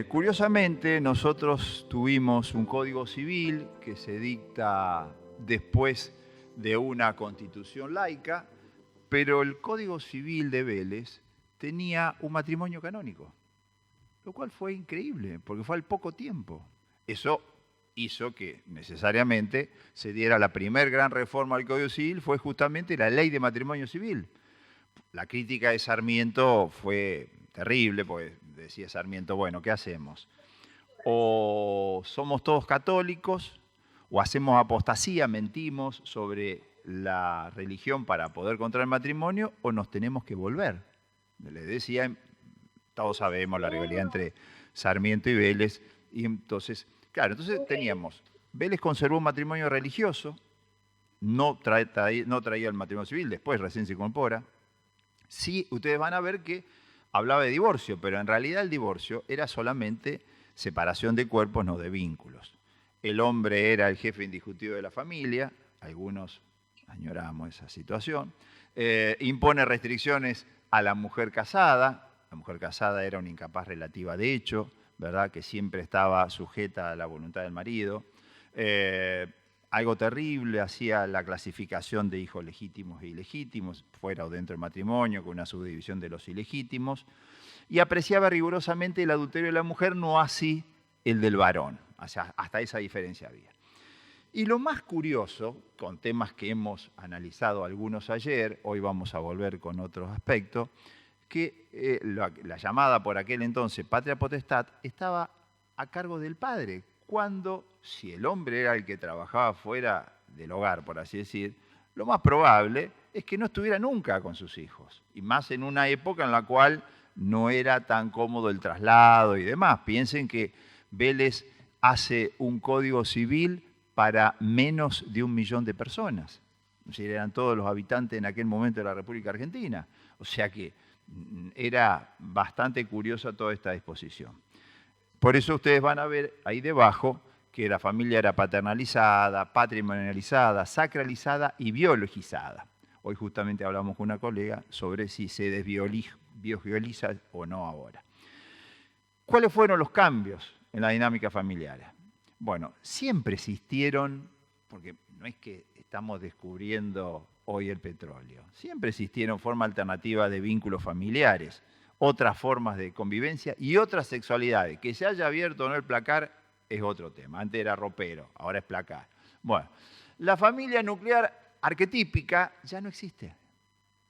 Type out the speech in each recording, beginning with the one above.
Curiosamente, nosotros tuvimos un código civil que se dicta después de una constitución laica, pero el código civil de Vélez tenía un matrimonio canónico, lo cual fue increíble, porque fue al poco tiempo. Eso hizo que necesariamente se diera la primer gran reforma al Código Civil, fue justamente la ley de matrimonio civil. La crítica de Sarmiento fue terrible, porque decía Sarmiento, bueno, ¿qué hacemos? O somos todos católicos, o hacemos apostasía, mentimos sobre la religión para poder contraer matrimonio, o nos tenemos que volver. Les decía, todos sabemos la rivalidad entre Sarmiento y Vélez, y entonces, claro, entonces teníamos, Vélez conservó un matrimonio religioso, no traía el matrimonio civil, después recién se incorpora. Sí, ustedes van a ver que hablaba de divorcio, pero en realidad el divorcio era solamente separación de cuerpos, no de vínculos. El hombre era el jefe indiscutido de la familia, algunos añoramos esa situación. Impone restricciones a la mujer casada era una incapaz relativa de hecho, ¿verdad? Que siempre estaba sujeta a la voluntad del marido. Algo terrible, hacía la clasificación de hijos legítimos e ilegítimos, fuera o dentro del matrimonio, con una subdivisión de los ilegítimos, y apreciaba rigurosamente el adulterio de la mujer, no así el del varón. O sea, hasta esa diferencia había. Y lo más curioso, con temas que hemos analizado algunos ayer, hoy vamos a volver con otros aspectos, que la llamada por aquel entonces patria potestad estaba a cargo del padre, cuando, si el hombre era el que trabajaba fuera del hogar, por así decir, lo más probable es que no estuviera nunca con sus hijos, y más en una época en la cual no era tan cómodo el traslado y demás. Piensen que Vélez hace un código civil para menos de 1 millón de personas. O sea, eran todos los habitantes en aquel momento de la República Argentina. O sea que era bastante curiosa toda esta disposición. Por eso ustedes van a ver ahí debajo que la familia era paternalizada, patrimonializada, sacralizada y biologizada. Hoy justamente hablamos con una colega sobre si se desbiologiza o no ahora. ¿Cuáles fueron los cambios en la dinámica familiar? Bueno, siempre existieron, porque no es que estamos descubriendo hoy el petróleo, siempre existieron formas alternativas de vínculos familiares, otras formas de convivencia y otras sexualidades. Que se haya abierto o no el placar es otro tema. Antes era ropero, ahora es placar. Bueno, la familia nuclear arquetípica ya no existe,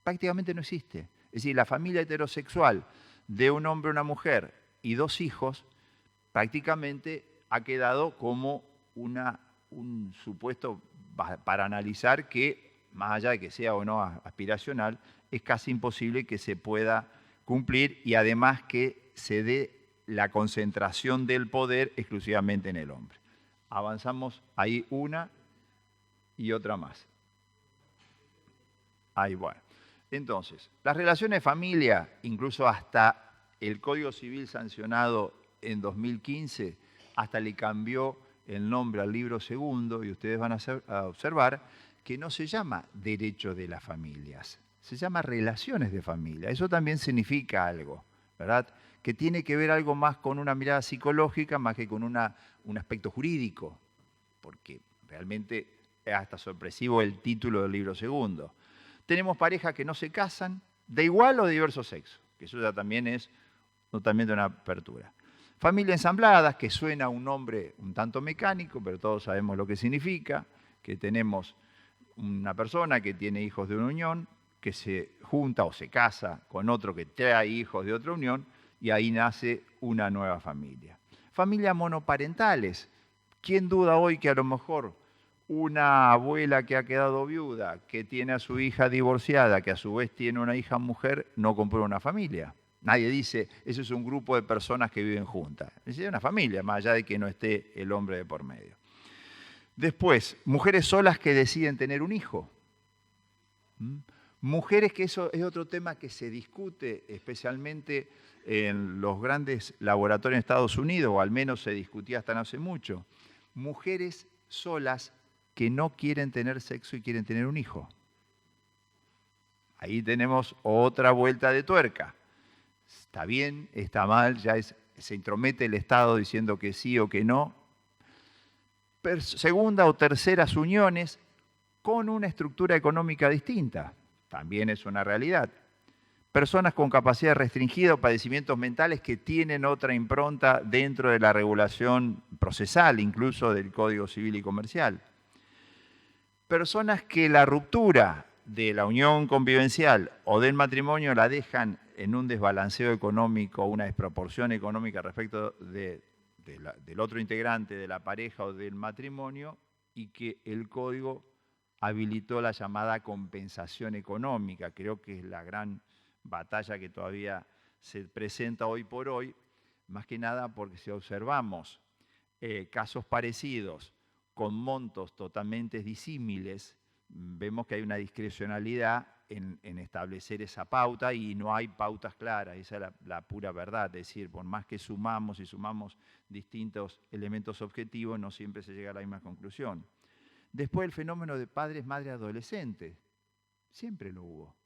prácticamente no existe. Es decir, la familia heterosexual de un hombre, una mujer y 2 hijos prácticamente ha quedado como un supuesto para analizar que, más allá de que sea o no aspiracional, es casi imposible que se pueda cumplir y además que se dé la concentración del poder exclusivamente en el hombre. Avanzamos ahí una y otra más. Ahí, bueno. Entonces, las relaciones de familia, incluso hasta el Código Civil sancionado en 2015, hasta le cambió el nombre al libro segundo, y ustedes van a observar que no se llama derecho de las familias, se llama relaciones de familia. Eso también significa algo, ¿verdad? Que tiene que ver algo más con una mirada psicológica más que con un aspecto jurídico, porque realmente es hasta sorpresivo el título del libro segundo. Tenemos parejas que no se casan, de igual o de diverso sexo, que eso ya también es totalmente una apertura. Familias ensambladas, que suena un nombre un tanto mecánico, pero todos sabemos lo que significa, que tenemos una persona que tiene hijos de una unión, que se junta o se casa con otro que trae hijos de otra unión, y ahí nace una nueva familia. Familias monoparentales. ¿Quién duda hoy que a lo mejor una abuela que ha quedado viuda, que tiene a su hija divorciada, que a su vez tiene una hija mujer, no compró una familia? Nadie dice, eso es un grupo de personas que viven juntas. Es una familia, más allá de que no esté el hombre de por medio. Después, mujeres solas que deciden tener un hijo. Mujeres, que eso es otro tema que se discute especialmente en los grandes laboratorios en Estados Unidos, o al menos se discutía hasta no hace mucho. Mujeres solas que no quieren tener sexo y quieren tener un hijo. Ahí tenemos otra vuelta de tuerca. Está bien, está mal, ya es se intromete el Estado diciendo que sí o que no. Segunda o terceras uniones con una estructura económica distinta, también es una realidad. Personas con capacidad restringida o padecimientos mentales que tienen otra impronta dentro de la regulación procesal, incluso del Código Civil y Comercial. Personas que la ruptura de la unión convivencial o del matrimonio la dejan en un desbalanceo económico, una desproporción económica respecto del otro integrante de la pareja o del matrimonio, y que el Código habilitó la llamada compensación económica. Creo que es la gran batalla que todavía se presenta hoy por hoy, más que nada porque si observamos casos parecidos con montos totalmente disímiles, vemos que hay una discrecionalidad en establecer esa pauta y no hay pautas claras. Esa es la pura verdad. Es decir, por más que sumamos y sumamos distintos elementos objetivos, no siempre se llega a la misma conclusión. Después el fenómeno de padres, madres, adolescentes. Siempre lo hubo.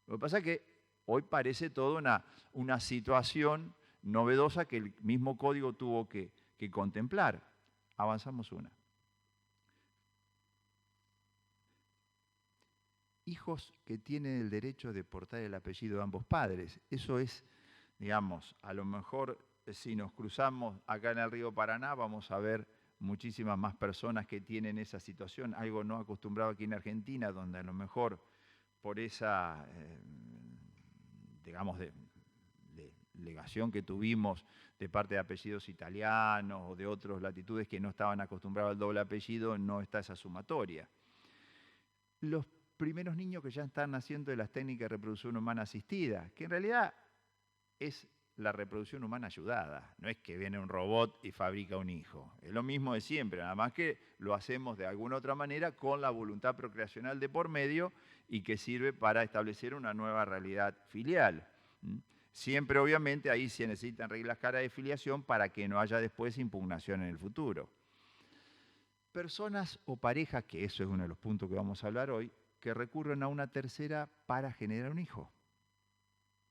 Lo que pasa es que hoy parece toda una situación novedosa que el mismo código tuvo que contemplar. Avanzamos una. Hijos que tienen el derecho de portar el apellido de ambos padres. Eso es, digamos, a lo mejor si nos cruzamos acá en el río Paraná vamos a ver muchísimas más personas que tienen esa situación, algo no acostumbrado aquí en Argentina, donde a lo mejor por esa, digamos, de legación que tuvimos de parte de apellidos italianos o de otras latitudes que no estaban acostumbrados al doble apellido, no está esa sumatoria. Los primeros niños que ya están naciendo de las técnicas de reproducción humana asistida, que en realidad es la reproducción humana ayudada, no es que viene un robot y fabrica un hijo, es lo mismo de siempre, nada más que lo hacemos de alguna otra manera con la voluntad procreacional de por medio y que sirve para establecer una nueva realidad filial. Siempre, obviamente, ahí se necesitan reglas claras de filiación para que no haya después impugnación en el futuro. Personas o parejas, que eso es uno de los puntos que vamos a hablar hoy, que recurren a una tercera para generar un hijo.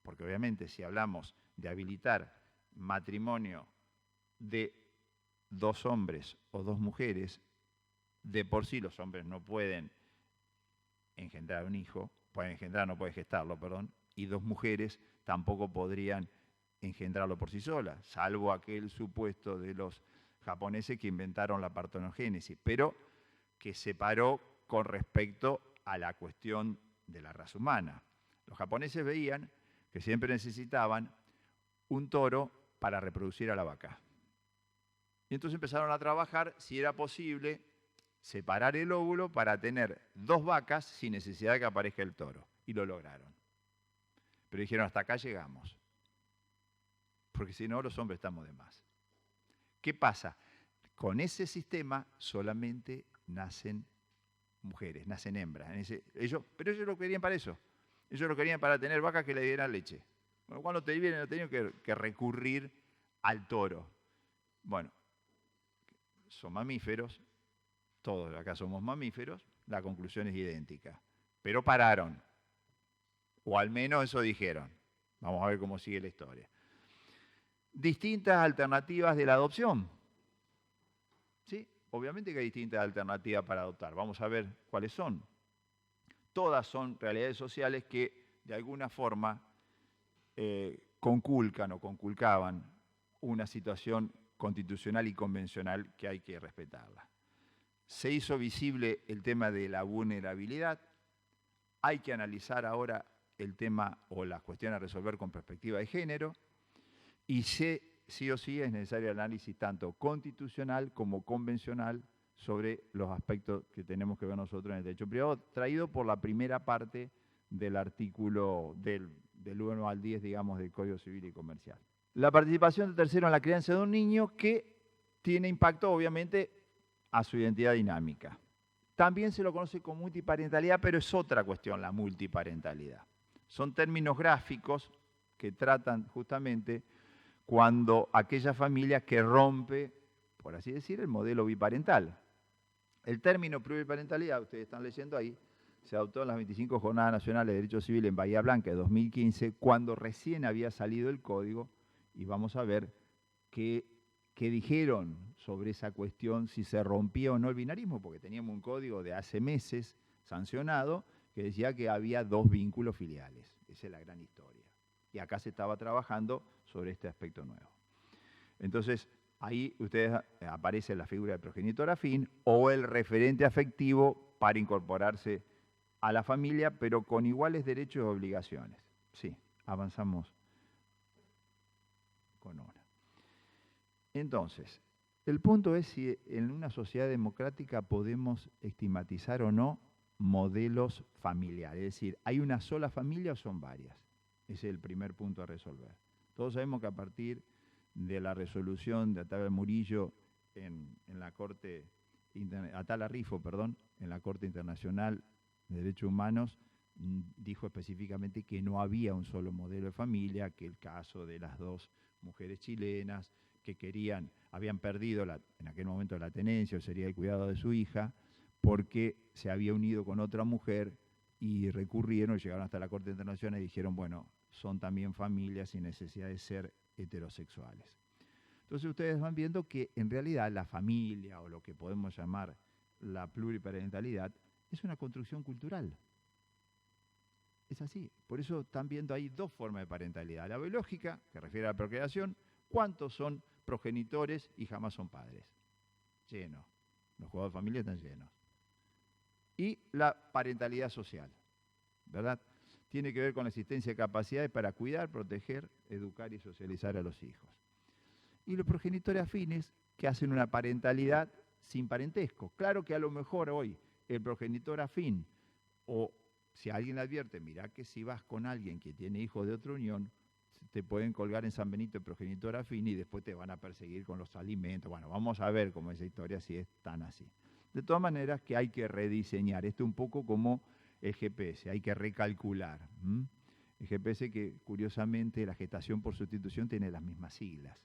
Porque obviamente si hablamos de habilitar matrimonio de 2 hombres o 2 mujeres, de por sí los hombres no pueden engendrar un hijo, pueden engendrar, no pueden gestarlo, perdón, y 2 mujeres tampoco podrían engendrarlo por sí solas, salvo aquel supuesto de los japoneses que inventaron la partenogénesis, pero que separó con respecto a la cuestión de la raza humana. Los japoneses veían que siempre necesitaban un toro para reproducir a la vaca. Y entonces empezaron a trabajar si era posible separar el óvulo para tener 2 vacas sin necesidad de que aparezca el toro. Y lo lograron. Pero dijeron, hasta acá llegamos. Porque si no, los hombres estamos de más. ¿Qué pasa? Con ese sistema solamente nacen mujeres, nacen hembras. Pero ellos lo querían para eso. Ellos lo querían para tener vacas que le dieran leche. Bueno, cuando te vienen, no tenían que recurrir al toro. Bueno, son mamíferos, todos acá somos mamíferos, la conclusión es idéntica. Pero pararon. O al menos eso dijeron. Vamos a ver cómo sigue la historia. Distintas alternativas de la adopción. ¿Sí? Obviamente que hay distintas alternativas para adoptar. Vamos a ver cuáles son. Todas son realidades sociales que de alguna forma conculcan o conculcaban una situación constitucional y convencional que hay que respetarla. Se hizo visible el tema de la vulnerabilidad. Hay que analizar ahora el tema o las cuestiones a resolver con perspectiva de género. Y sí o sí es necesario el análisis tanto constitucional como convencional sobre los aspectos que tenemos que ver nosotros en el derecho privado, traído por la primera parte del artículo del 1 al 10, digamos, del Código Civil y Comercial. La participación del tercero en la crianza de un niño que tiene impacto, obviamente, a su identidad dinámica. También se lo conoce como multiparentalidad, pero es otra cuestión la multiparentalidad. Son términos gráficos que tratan justamente cuando aquella familia que rompe, por así decir, el modelo biparental. El término pluriparentalidad, ustedes están leyendo ahí, se adoptó en las 25 Jornadas Nacionales de Derecho Civil en Bahía Blanca de 2015, cuando recién había salido el código, y vamos a ver que dijeron sobre esa cuestión, si se rompía o no el binarismo, porque teníamos un código de hace meses sancionado que decía que había 2 vínculos filiales. Esa es la gran historia. Y acá se estaba trabajando sobre este aspecto nuevo. Entonces, ahí ustedes aparece la figura del progenitor afín o el referente afectivo para incorporarse a la familia, pero con iguales derechos y obligaciones. Sí, avanzamos con una. Entonces, el punto es si en una sociedad democrática podemos estigmatizar o no modelos familiares. Es decir, ¿hay una sola familia o son varias? Ese es el primer punto a resolver. Todos sabemos que a partir de la resolución de Atala Murillo en la Corte, Atala Rifo, perdón, en la Corte Internacional de Derechos Humanos, dijo específicamente que no había un solo modelo de familia, que el caso de las 2 mujeres chilenas que habían perdido en aquel momento la tenencia o sería el cuidado de su hija, porque se había unido con otra mujer y recurrieron, llegaron hasta la Corte Internacional y dijeron, bueno, son también familias sin necesidad de ser heterosexuales. Entonces ustedes van viendo que en realidad la familia, o lo que podemos llamar la pluriparentalidad, es una construcción cultural. Es así. Por eso están viendo ahí 2 formas de parentalidad. La biológica, que refiere a la procreación, ¿cuántos son progenitores y jamás son padres? Llenos. Los juegos de familia están llenos. Y la parentalidad social, ¿verdad? Tiene que ver con la existencia de capacidades para cuidar, proteger, educar y socializar a los hijos. Y los progenitores afines que hacen una parentalidad sin parentesco. Claro que a lo mejor hoy el progenitor afín, o si alguien le advierte, mirá que si vas con alguien que tiene hijos de otra unión, te pueden colgar en San Benito el progenitor afín y después te van a perseguir con los alimentos. Bueno, vamos a ver cómo es esa historia, si es tan así. De todas maneras que hay que rediseñar. Esto es un poco como el GPS, hay que recalcular. El GPS que curiosamente la gestación por sustitución tiene las mismas siglas,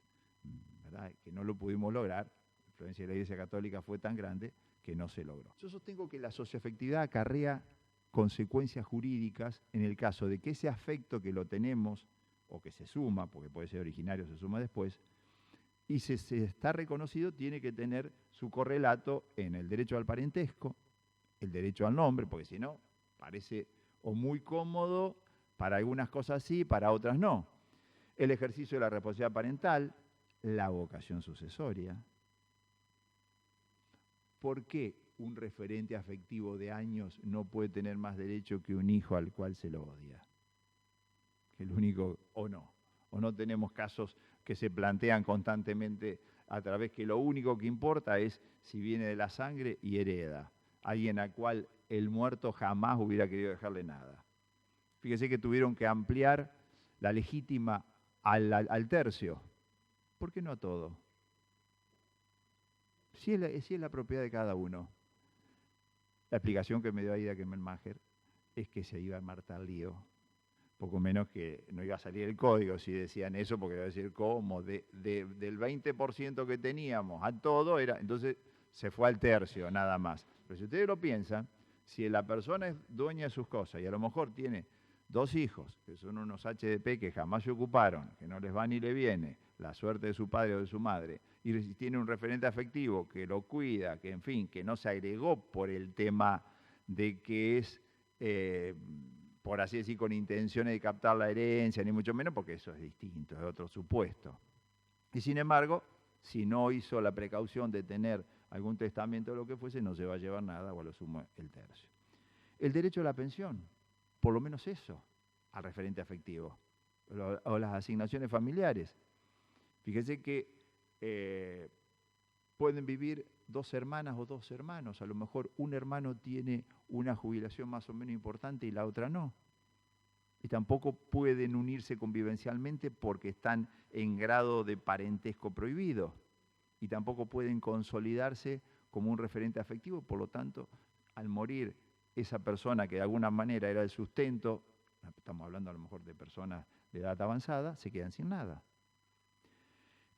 ¿verdad? Que no lo pudimos lograr. La influencia de la Iglesia Católica fue tan grande que no se logró. Yo sostengo que la socioafectividad acarrea consecuencias jurídicas en el caso de que ese afecto que lo tenemos, o que se suma, porque puede ser originario, se suma después, y si se está reconocido, tiene que tener su correlato en el derecho al parentesco, el derecho al nombre, porque si no, parece o muy cómodo, para algunas cosas sí, para otras no. El ejercicio de la responsabilidad parental, la vocación sucesoria. ¿Por qué un referente afectivo de años no puede tener más derecho que un hijo al cual se lo odia? Que el único, o no tenemos casos que se plantean constantemente a través que lo único que importa es si viene de la sangre y hereda. Alguien al cual el muerto jamás hubiera querido dejarle nada. Fíjese que tuvieron que ampliar la legítima al tercio. ¿Por qué no a todo? Si es la propiedad de cada uno. La explicación que me dio Aida Kemmelmacher es que se iba a armar tal lío. Poco menos que no iba a salir el código si decían eso, porque iba a decir cómo, del 20% que teníamos a todo, entonces se fue al tercio nada más. Pero si ustedes lo piensan, si la persona es dueña de sus cosas y a lo mejor tiene 2 hijos, que son unos HDP que jamás se ocuparon, que no les va ni le viene, la suerte de su padre o de su madre, y tiene un referente afectivo que lo cuida, que en fin, que no se agregó por el tema de que es... por así decir, con intenciones de captar la herencia, ni mucho menos, porque eso es distinto, es otro supuesto. Y sin embargo, si no hizo la precaución de tener algún testamento o lo que fuese, no se va a llevar nada, o a lo sumo el tercio. El derecho a la pensión, por lo menos eso, al referente afectivo, o las asignaciones familiares. Fíjese que pueden vivir 2 hermanas o 2 hermanos. A lo mejor un hermano tiene una jubilación más o menos importante y la otra no. Y tampoco pueden unirse convivencialmente porque están en grado de parentesco prohibido. Y tampoco pueden consolidarse como un referente afectivo. Por lo tanto, al morir esa persona que de alguna manera era el sustento, estamos hablando a lo mejor de personas de edad avanzada, se quedan sin nada.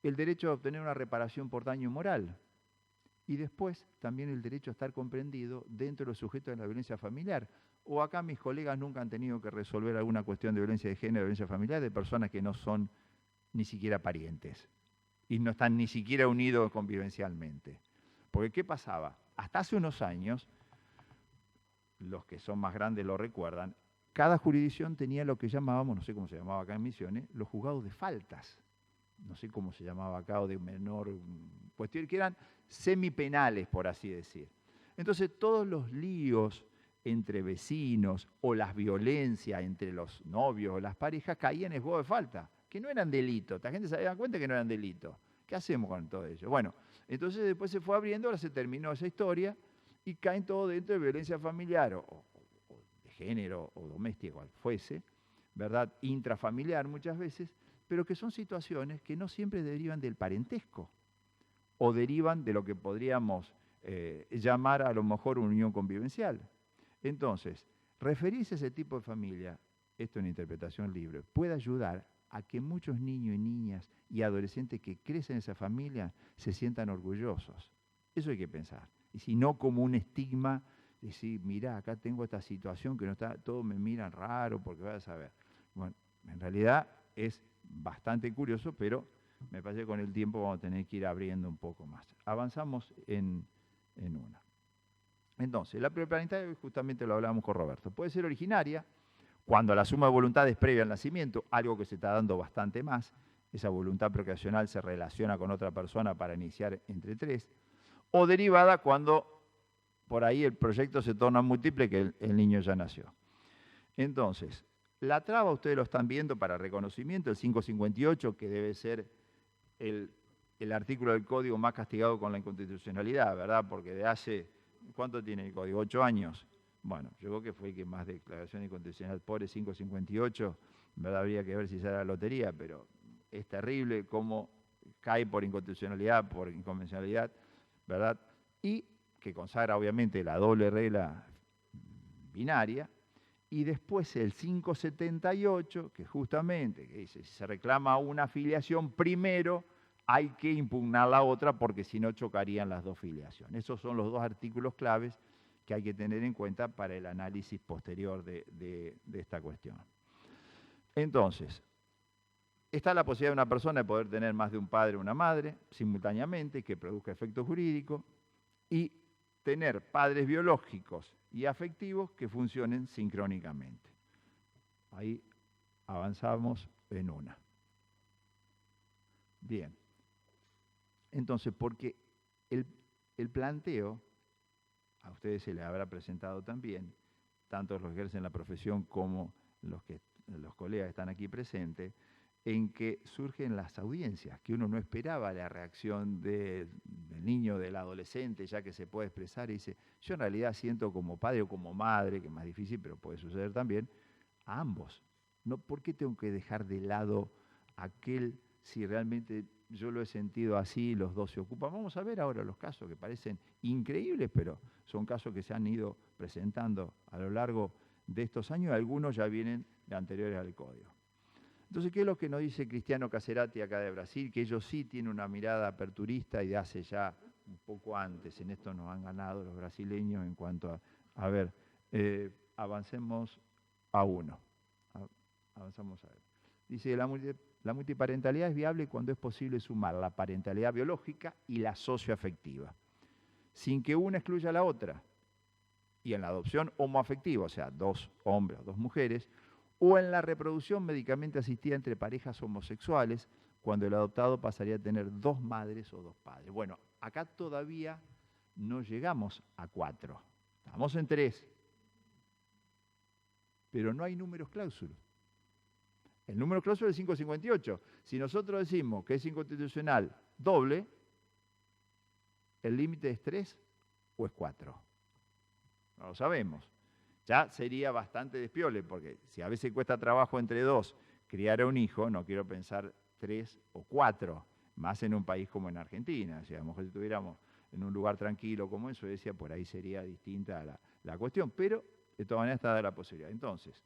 El derecho a obtener una reparación por daño moral. Y después también el derecho a estar comprendido dentro de los sujetos de la violencia familiar. O acá mis colegas nunca han tenido que resolver alguna cuestión de violencia de género, de violencia familiar, de personas que no son ni siquiera parientes. y no están ni siquiera unidos convivencialmente. Porque ¿qué pasaba? Hasta hace unos años, los que son más grandes lo recuerdan, cada jurisdicción tenía lo que llamábamos, no sé cómo se llamaba acá en Misiones, los juzgados de faltas. No sé cómo se llamaba acá, o de menor cuestión, que eran semipenales, por así decir. Entonces, todos los líos entre vecinos o las violencias entre los novios o las parejas caían en juego de falta, que no eran delitos. La gente se daba cuenta que no eran delitos. ¿Qué hacemos con todo ello? Bueno, entonces después se fue abriendo, ahora se terminó esa historia y caen todo dentro de violencia familiar o de género o doméstica, cual fuese, ¿verdad? Intrafamiliar muchas veces, pero que son situaciones que no siempre derivan del parentesco o derivan de lo que podríamos llamar a lo mejor una unión convivencial. Entonces, referirse a ese tipo de familia, esto es una interpretación libre, puede ayudar a que muchos niños y niñas y adolescentes que crecen en esa familia se sientan orgullosos. Eso hay que pensar. Y si no como un estigma, decir, mirá, acá tengo esta situación que no está, todos me miran raro porque vas a saber. Bueno, en realidad es bastante curioso, pero me parece que con el tiempo vamos a tener que ir abriendo un poco más. Avanzamos en una. Entonces, la preparental, justamente lo hablábamos con Roberto, puede ser originaria cuando la suma de voluntad es previa al nacimiento, algo que se está dando bastante más. Esa voluntad procreacional se relaciona con otra persona para iniciar entre tres. O derivada cuando por ahí el proyecto se torna múltiple, que el niño ya nació. Entonces, la traba, ustedes lo están viendo para reconocimiento, el 558, que debe ser el artículo del código más castigado con la inconstitucionalidad, ¿verdad? Porque de hace, ¿cuánto tiene el código? 8 años. Bueno, yo creo que fue el que más declaración inconstitucional, pobre 558, ¿verdad? Habría que ver si sale la lotería, pero es terrible cómo cae por inconstitucionalidad, por inconvencionalidad, ¿verdad? Y que consagra obviamente la doble regla binaria. Y después el 578, que justamente que dice, si se reclama una filiación, primero hay que impugnar la otra porque si no chocarían las dos filiaciones. Esos son los dos artículos claves que hay que tener en cuenta para el análisis posterior de esta cuestión. Entonces, está la posibilidad de una persona de poder tener más de un padre o una madre simultáneamente, que produzca efecto jurídico, y tener padres biológicos y afectivos que funcionen sincrónicamente. Ahí avanzamos en una. Bien. Entonces, porque el planteo, a ustedes se les habrá presentado también, tanto los que ejercen la profesión como los colegas que están aquí presentes, en que surgen las audiencias, que uno no esperaba la reacción del niño, del adolescente, ya que se puede expresar y dice, yo en realidad siento como padre o como madre, que es más difícil, pero puede suceder también, a ambos. No, ¿por qué tengo que dejar de lado aquel si realmente yo lo he sentido así, los dos se ocupan? Vamos a ver ahora los casos que parecen increíbles, pero son casos que se han ido presentando a lo largo de estos años, algunos ya vienen de anteriores al código. Entonces, ¿qué es lo que nos dice Cristiano Caserati acá de Brasil? Que ellos sí tienen una mirada aperturista y de hace ya un poco antes. En esto nos han ganado los brasileños en cuanto a ver, avancemos a uno. Avanzamos a ver. Dice, la multiparentalidad es viable cuando es posible sumar la parentalidad biológica y la socioafectiva, sin que una excluya a la otra. Y en la adopción homoafectiva, o sea, dos hombres o dos mujeres, o en la reproducción médicamente asistida entre parejas homosexuales, cuando el adoptado pasaría a tener dos madres o dos padres. Bueno, acá todavía no llegamos a 4, estamos en 3, pero no hay números cláusulos. El número cláusulo es el 558. Si nosotros decimos que es inconstitucional doble, ¿el límite es 3 o es 4? No lo sabemos. Ya sería bastante despiole, porque si a veces cuesta trabajo entre dos criar a un hijo, no quiero pensar 3 o 4, más en un país como en Argentina. Si a lo mejor si estuviéramos en un lugar tranquilo como en Suecia, por ahí sería distinta la cuestión, pero de todas maneras está dada la posibilidad. Entonces,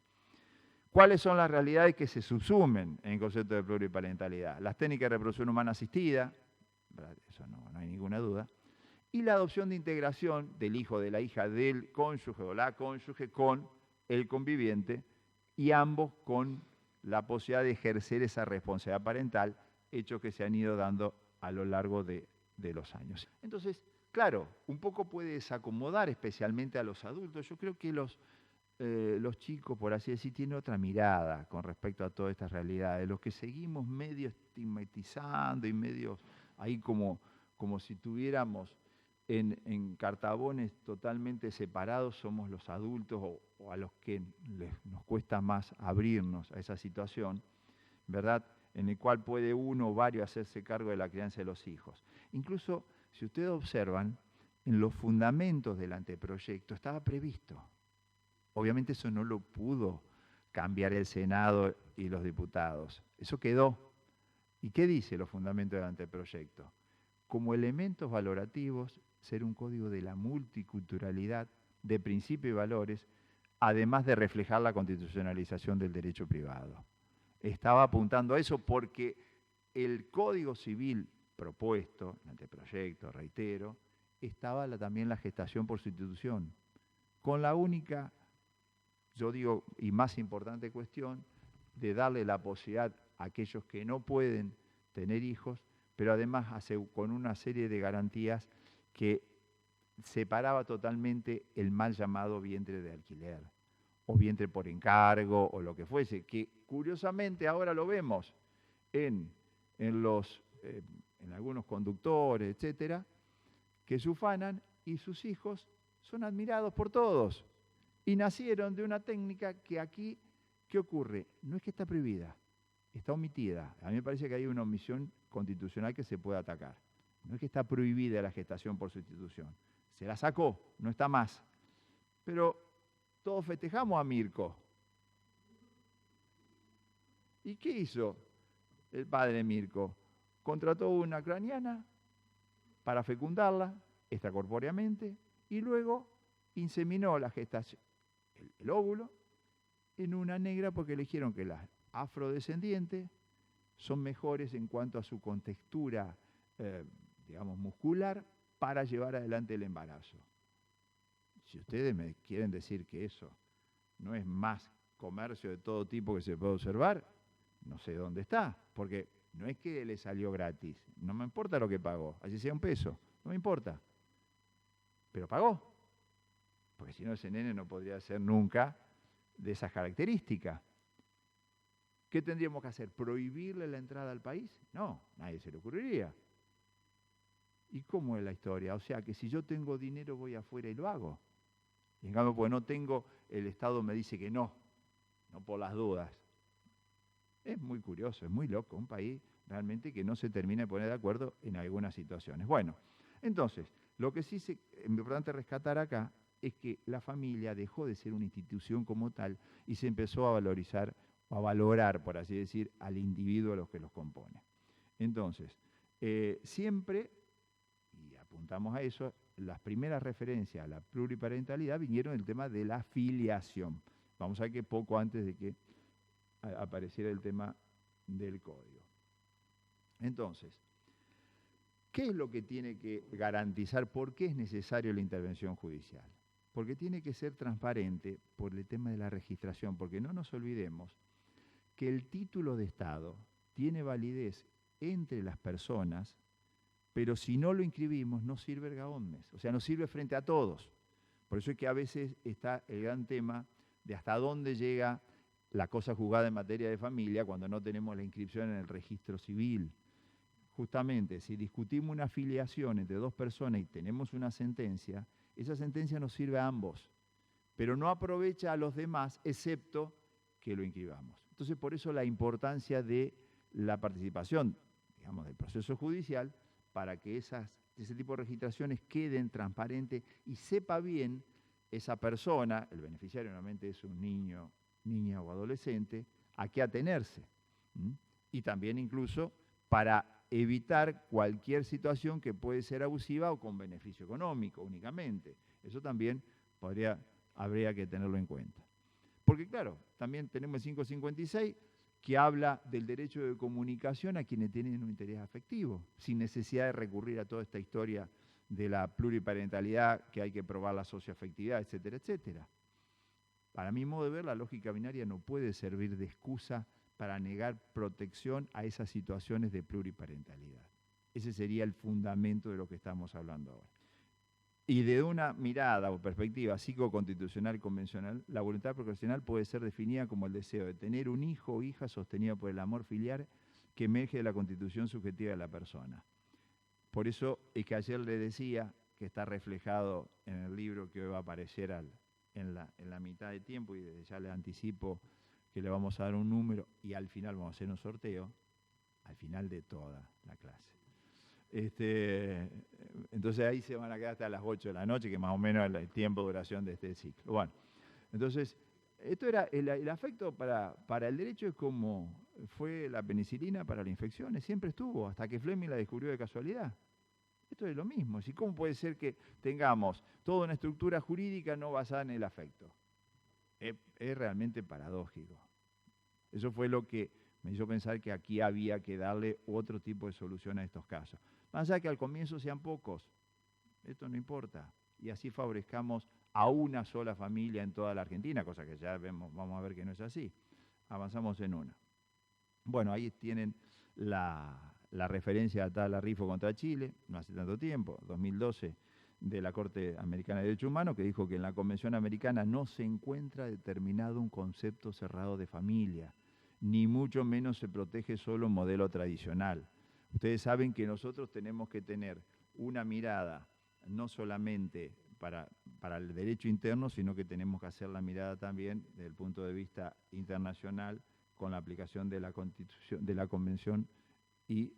¿cuáles son las realidades que se subsumen en el concepto de pluriparentalidad? Las técnicas de reproducción humana asistida, eso no hay ninguna duda, y la adopción de integración del hijo, de la hija, del cónyuge o la cónyuge con el conviviente, y ambos con la posibilidad de ejercer esa responsabilidad parental, hechos que se han ido dando a lo largo de los años. Entonces, claro, un poco puede desacomodar especialmente a los adultos. Yo creo que los chicos, por así decir, tienen otra mirada con respecto a todas estas realidades. Los que seguimos medio estigmatizando y medio ahí como si tuviéramos en cartabones totalmente separados, somos los adultos o a los que nos cuesta más abrirnos a esa situación, ¿verdad? En el cual puede uno o varios hacerse cargo de la crianza de los hijos. Incluso, si ustedes observan, en los fundamentos del anteproyecto estaba previsto. Obviamente eso no lo pudo cambiar el Senado y los diputados. Eso quedó. ¿Y qué dice los fundamentos del anteproyecto? Como elementos valorativos, ser un código de la multiculturalidad, de principios y valores, además de reflejar la constitucionalización del derecho privado. Estaba apuntando a eso porque el Código Civil propuesto, el anteproyecto, reitero, estaba también la gestación por sustitución, con la única, yo digo, y más importante cuestión, de darle la posibilidad a aquellos que no pueden tener hijos, pero además con una serie de garantías que separaba totalmente el mal llamado vientre de alquiler, o vientre por encargo, o lo que fuese, que curiosamente ahora lo vemos en algunos conductores, etcétera, que se ufanan y sus hijos son admirados por todos. Y nacieron de una técnica que aquí, ¿qué ocurre? No es que está prohibida, está omitida. A mí me parece que hay una omisión constitucional que se puede atacar. No es que está prohibida la gestación por sustitución. Se la sacó, no está más. Pero todos festejamos a Mirko. ¿Y qué hizo el padre Mirko? Contrató una ucraniana para fecundarla extracorpóreamente y luego inseminó la gestación, el óvulo, en una negra porque eligieron que las afrodescendientes son mejores en cuanto a su contextura, digamos, muscular para llevar adelante el embarazo. Si ustedes me quieren decir que eso no es más comercio de todo tipo que se puede observar, no sé dónde está, porque no es que le salió gratis, no me importa lo que pagó, así sea $1, no me importa, pero pagó, porque si no ese nene no podría ser nunca de esas características. ¿Qué tendríamos que hacer? ¿Prohibirle la entrada al país? No, nadie se le ocurriría. ¿Y cómo es la historia? O sea, que si yo tengo dinero voy afuera y lo hago. Y en cambio, porque no tengo, el Estado me dice que no por las dudas. Es muy curioso, es muy loco, un país realmente que no se termina de poner de acuerdo en algunas situaciones. Bueno, entonces, lo que sí es importante rescatar acá es que la familia dejó de ser una institución como tal y se empezó a valorizar, o a valorar, por así decir, al individuo a los que los compone. Entonces, siempre, y apuntamos a eso, las primeras referencias a la pluriparentalidad vinieron del tema de la filiación. Vamos a ver que poco antes de que apareciera el tema del código. Entonces, ¿qué es lo que tiene que garantizar? ¿Por qué es necesaria la intervención judicial? Porque tiene que ser transparente por el tema de la registración, porque no nos olvidemos que el título de Estado tiene validez entre las personas, pero si no lo inscribimos no sirve erga omnes, o sea, no sirve frente a todos. Por eso es que a veces está el gran tema de hasta dónde llega la cosa juzgada en materia de familia cuando no tenemos la inscripción en el registro civil. Justamente, si discutimos una filiación entre dos personas y tenemos una sentencia, esa sentencia nos sirve a ambos, pero no aprovecha a los demás, excepto que lo inscribamos. Entonces, por eso la importancia de la participación, digamos, del proceso judicial, para que ese tipo de registraciones queden transparentes y sepa bien esa persona, el beneficiario normalmente es un niño, niña o adolescente, a qué atenerse. Y también incluso para evitar cualquier situación que puede ser abusiva o con beneficio económico únicamente. Eso también habría que tenerlo en cuenta. Porque claro, también tenemos el 556 que habla del derecho de comunicación a quienes tienen un interés afectivo, sin necesidad de recurrir a toda esta historia de la pluriparentalidad, que hay que probar la socioafectividad, etcétera, etcétera. Para mi modo de ver, la lógica binaria no puede servir de excusa para negar protección a esas situaciones de pluriparentalidad. Ese sería el fundamento de lo que estamos hablando ahora. Y de una mirada o perspectiva psicoconstitucional convencional, la voluntad procreacional puede ser definida como el deseo de tener un hijo o hija sostenido por el amor filial que emerge de la constitución subjetiva de la persona. Por eso es que ayer le decía que está reflejado en el libro que hoy va a aparecer en la mitad de tiempo, y desde ya le anticipo que le vamos a dar un número y al final vamos a hacer un sorteo, al final de toda la clase. Entonces ahí se van a quedar hasta las 8 de la noche, que más o menos es el tiempo de duración de este ciclo. Bueno, entonces, esto era el afecto para el derecho, es como fue la penicilina para las infecciones, siempre estuvo, hasta que Fleming la descubrió de casualidad. Esto es lo mismo. ¿Cómo puede ser que tengamos toda una estructura jurídica no basada en el afecto? Es realmente paradójico. Eso fue lo que me hizo pensar que aquí había que darle otro tipo de solución a estos casos. Más allá que al comienzo sean pocos, esto no importa. Y así favorezcamos a una sola familia en toda la Argentina, cosa que ya vamos a ver que no es así. Avanzamos en una. Bueno, ahí tienen la referencia a Atala Rifo contra Chile, no hace tanto tiempo, 2012, de la Corte Americana de Derechos Humanos, que dijo que en la Convención Americana no se encuentra determinado un concepto cerrado de familia, ni mucho menos se protege solo un modelo tradicional. Ustedes saben que nosotros tenemos que tener una mirada no solamente para el derecho interno, sino que tenemos que hacer la mirada también desde el punto de vista internacional con la aplicación de la Constitución, de la Convención y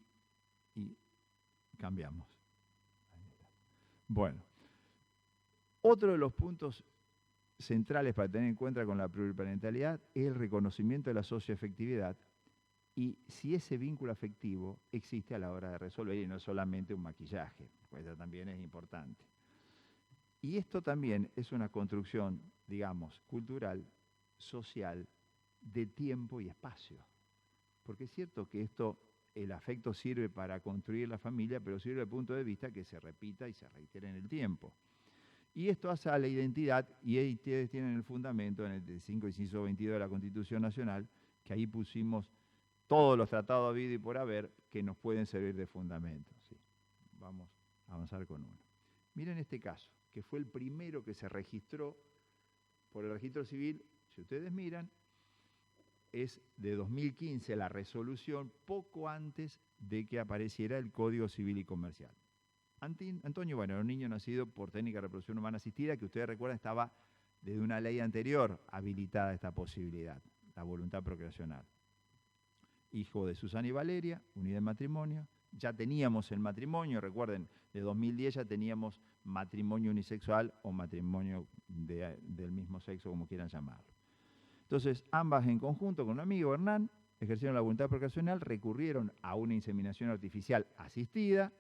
cambiamos. Bueno, otro de los puntos centrales para tener en cuenta con la pluriparentalidad es el reconocimiento de la socioafectividad y si ese vínculo afectivo existe a la hora de resolver y no solamente un maquillaje, pues eso también es importante. Y esto también es una construcción, digamos, cultural, social, de tiempo y espacio. Porque es cierto que el afecto sirve para construir la familia, pero sirve desde el punto de vista que se repita y se reitere en el tiempo. Y esto hace a la identidad, y ahí ustedes tienen el fundamento en el 5 inciso 22 de la Constitución Nacional, que ahí pusimos todos los tratados habidos y por haber que nos pueden servir de fundamento. ¿Sí? Vamos a avanzar con uno. Miren este caso, que fue el primero que se registró por el registro civil. Si ustedes miran, es de 2015 la resolución, poco antes de que apareciera el Código Civil y Comercial. Antonio, bueno, era un niño nacido por técnica de reproducción humana asistida, que ustedes recuerdan estaba desde una ley anterior habilitada esta posibilidad, la voluntad procreacional. Hijo de Susana y Valeria, unido en matrimonio. Ya teníamos el matrimonio, recuerden, de 2010 ya teníamos matrimonio unisexual o matrimonio del mismo sexo, como quieran llamarlo. Entonces, ambas en conjunto con un amigo, Hernán, ejercieron la voluntad procreacional, recurrieron a una inseminación artificial asistida,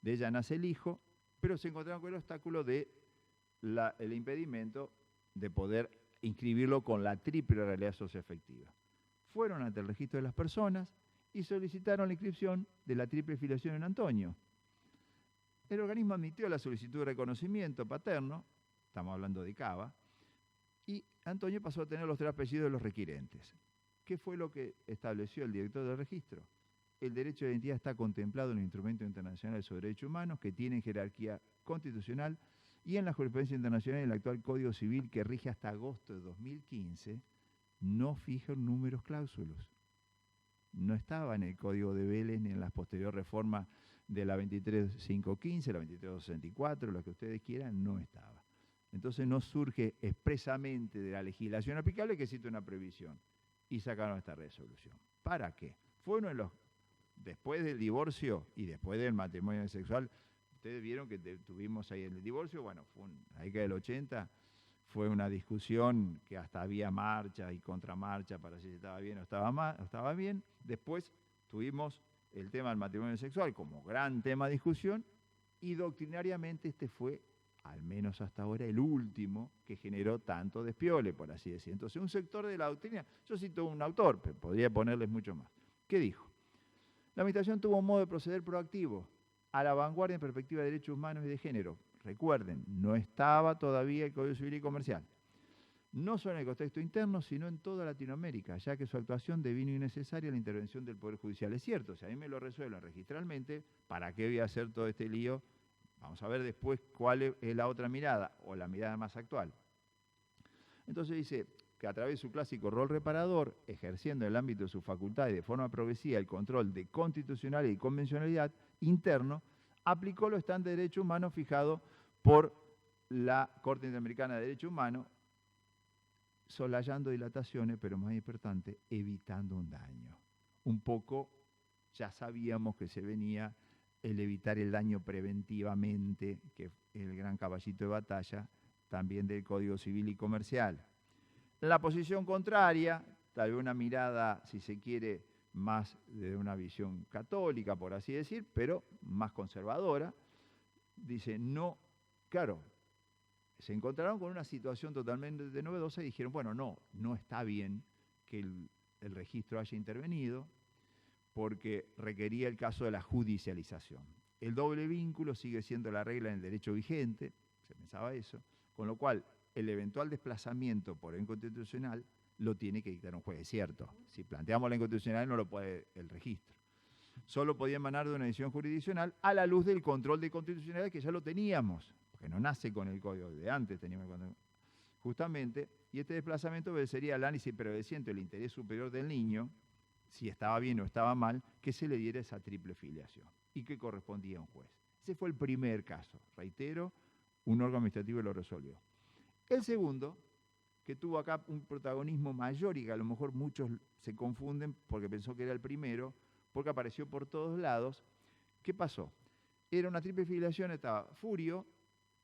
de ella nace el hijo, pero se encontraron con el obstáculo del impedimento de poder inscribirlo con la triple realidad socioafectiva. Fueron ante el registro de las personas y solicitaron la inscripción de la triple filiación en Antonio. El organismo admitió la solicitud de reconocimiento paterno, estamos hablando de Cava, y Antonio pasó a tener los 3 apellidos de los requirentes. ¿Qué fue lo que estableció el director del registro? El derecho de identidad está contemplado en los instrumentos internacionales sobre derechos humanos que tienen jerarquía constitucional y en la jurisprudencia internacional en el actual Código Civil que rige hasta agosto de 2015 no fijan números cláusulos. No estaba en el Código de Vélez ni en la posterior reforma de la 23.515, la 23.264, lo que ustedes quieran, no estaba. Entonces no surge expresamente de la legislación aplicable que existe una previsión. Y sacaron esta resolución. ¿Para qué? Fue uno de los, después del divorcio y después del matrimonio sexual, ustedes vieron que tuvimos ahí el divorcio, bueno, fue en la década del 80, fue una discusión que hasta había marcha y contramarcha para si estaba bien o estaba bien. Después tuvimos el tema del matrimonio sexual como gran tema de discusión y doctrinariamente este fue, al menos hasta ahora, el último que generó tanto despiole, por así decir. Entonces, un sector de la doctrina, yo cito un autor, pero podría ponerles mucho más. ¿Qué dijo? La Administración tuvo un modo de proceder proactivo, a la vanguardia en perspectiva de derechos humanos y de género. Recuerden, no estaba todavía el Código Civil y Comercial. no solo en el contexto interno, sino en toda Latinoamérica, ya que su actuación devino innecesaria la intervención del Poder Judicial. Es cierto, si a mí me lo resuelven registralmente, ¿para qué voy a hacer todo este lío? Vamos a ver después cuál es la otra mirada, o la mirada más actual. Entonces dice que a través de su clásico rol reparador, ejerciendo en el ámbito de sus facultades de forma progresiva el control de constitucionalidad y convencionalidad interno, aplicó los estándares de derechos humanos fijados por la Corte Interamericana de Derechos Humanos, solayando dilataciones, pero más importante, evitando un daño. Un poco ya sabíamos que se venía el evitar el daño preventivamente, que es el gran caballito de batalla también del Código Civil y Comercial. La posición contraria, tal vez una mirada, si se quiere, más de una visión católica, por así decir, pero más conservadora, dice, no, claro, se encontraron con una situación totalmente novedosa y dijeron, bueno, no está bien que el registro haya intervenido porque requería el caso de la judicialización. El doble vínculo sigue siendo la regla en el derecho vigente, se pensaba eso, con lo cual el eventual desplazamiento por inconstitucional lo tiene que dictar un juez, es cierto. Si planteamos la inconstitucionalidad no lo puede el registro. Solo podía emanar de una decisión jurisdiccional a la luz del control de constitucionalidad que ya lo teníamos, porque no nace con el código de antes, teníamos justamente, y este desplazamiento obedecería al análisis prevaleciente del interés superior del niño, si estaba bien o estaba mal, que se le diera esa triple filiación y que correspondía a un juez. Ese fue el primer caso, reitero, un órgano administrativo lo resolvió. El segundo, que tuvo acá un protagonismo mayor y que a lo mejor muchos se confunden porque pensó que era el primero, porque apareció por todos lados. ¿Qué pasó? Era una triple filiación, estaba Furio,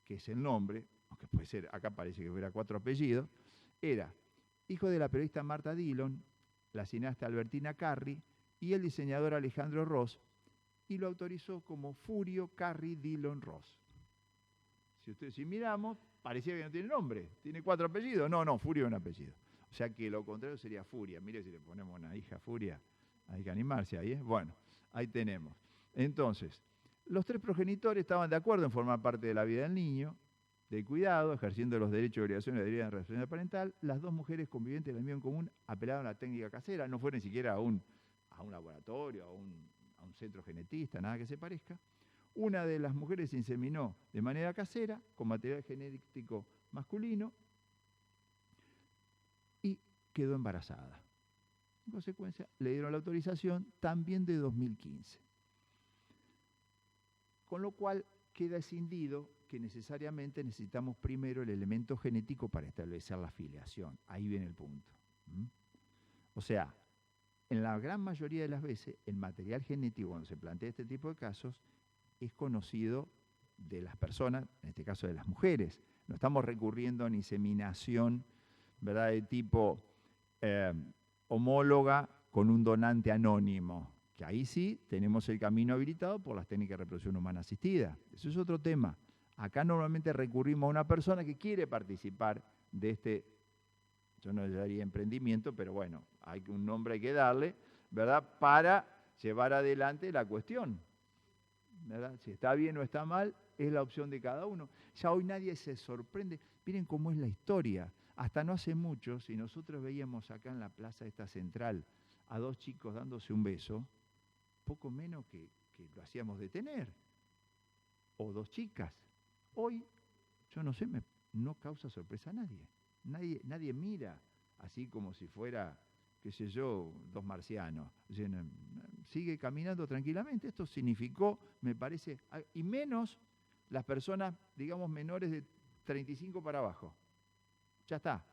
que es el nombre, aunque puede ser, acá parece que hubiera 4 apellidos, era hijo de la periodista Marta Dillon, la cineasta Albertina Carri y el diseñador Alejandro Ross, y lo autorizó como Furio Carri Dillon Ross. Si miramos, parecía que no tiene nombre, tiene 4 apellidos. No, Furio es un apellido. O sea que lo contrario sería Furia. Mire si le ponemos una hija Furia, hay que animarse ahí, ¿eh? Bueno, ahí tenemos. Entonces, los 3 progenitores estaban de acuerdo en formar parte de la vida del niño, de cuidado, ejerciendo los derechos y obligaciones de la responsabilidad parental. Las 2 mujeres convivientes del medio en común apelaron a la técnica casera, no fueron ni siquiera a un laboratorio, a un centro genetista, nada que se parezca. Una de las mujeres se inseminó de manera casera, con material genético masculino, y quedó embarazada. En consecuencia, le dieron la autorización también de 2015. Con lo cual queda escindido que necesariamente necesitamos primero el elemento genético para establecer la filiación. Ahí viene el punto. O sea, en la gran mayoría de las veces, el material genético, cuando se plantea este tipo de casos, es conocido de las personas, en este caso de las mujeres. No estamos recurriendo a una inseminación, ¿verdad?, de tipo homóloga con un donante anónimo, que ahí sí tenemos el camino habilitado por las técnicas de reproducción humana asistida. Eso es otro tema. Acá normalmente recurrimos a una persona que quiere participar de este, yo no le daría emprendimiento, pero bueno, un nombre hay que darle, ¿verdad?, para llevar adelante la cuestión, ¿verdad? Si está bien o está mal, es la opción de cada uno. Ya hoy nadie se sorprende. Miren cómo es la historia. Hasta no hace mucho, si nosotros veíamos acá en la plaza esta central a 2 chicos dándose un beso, poco menos que lo hacíamos detener. O 2 chicas. Hoy, yo no sé, no causa sorpresa a nadie. Nadie mira así como si fuera, qué sé yo, 2 marcianos. Sigue caminando tranquilamente. Esto significó, me parece, y menos las personas, digamos, menores de 35 para abajo. Ya está.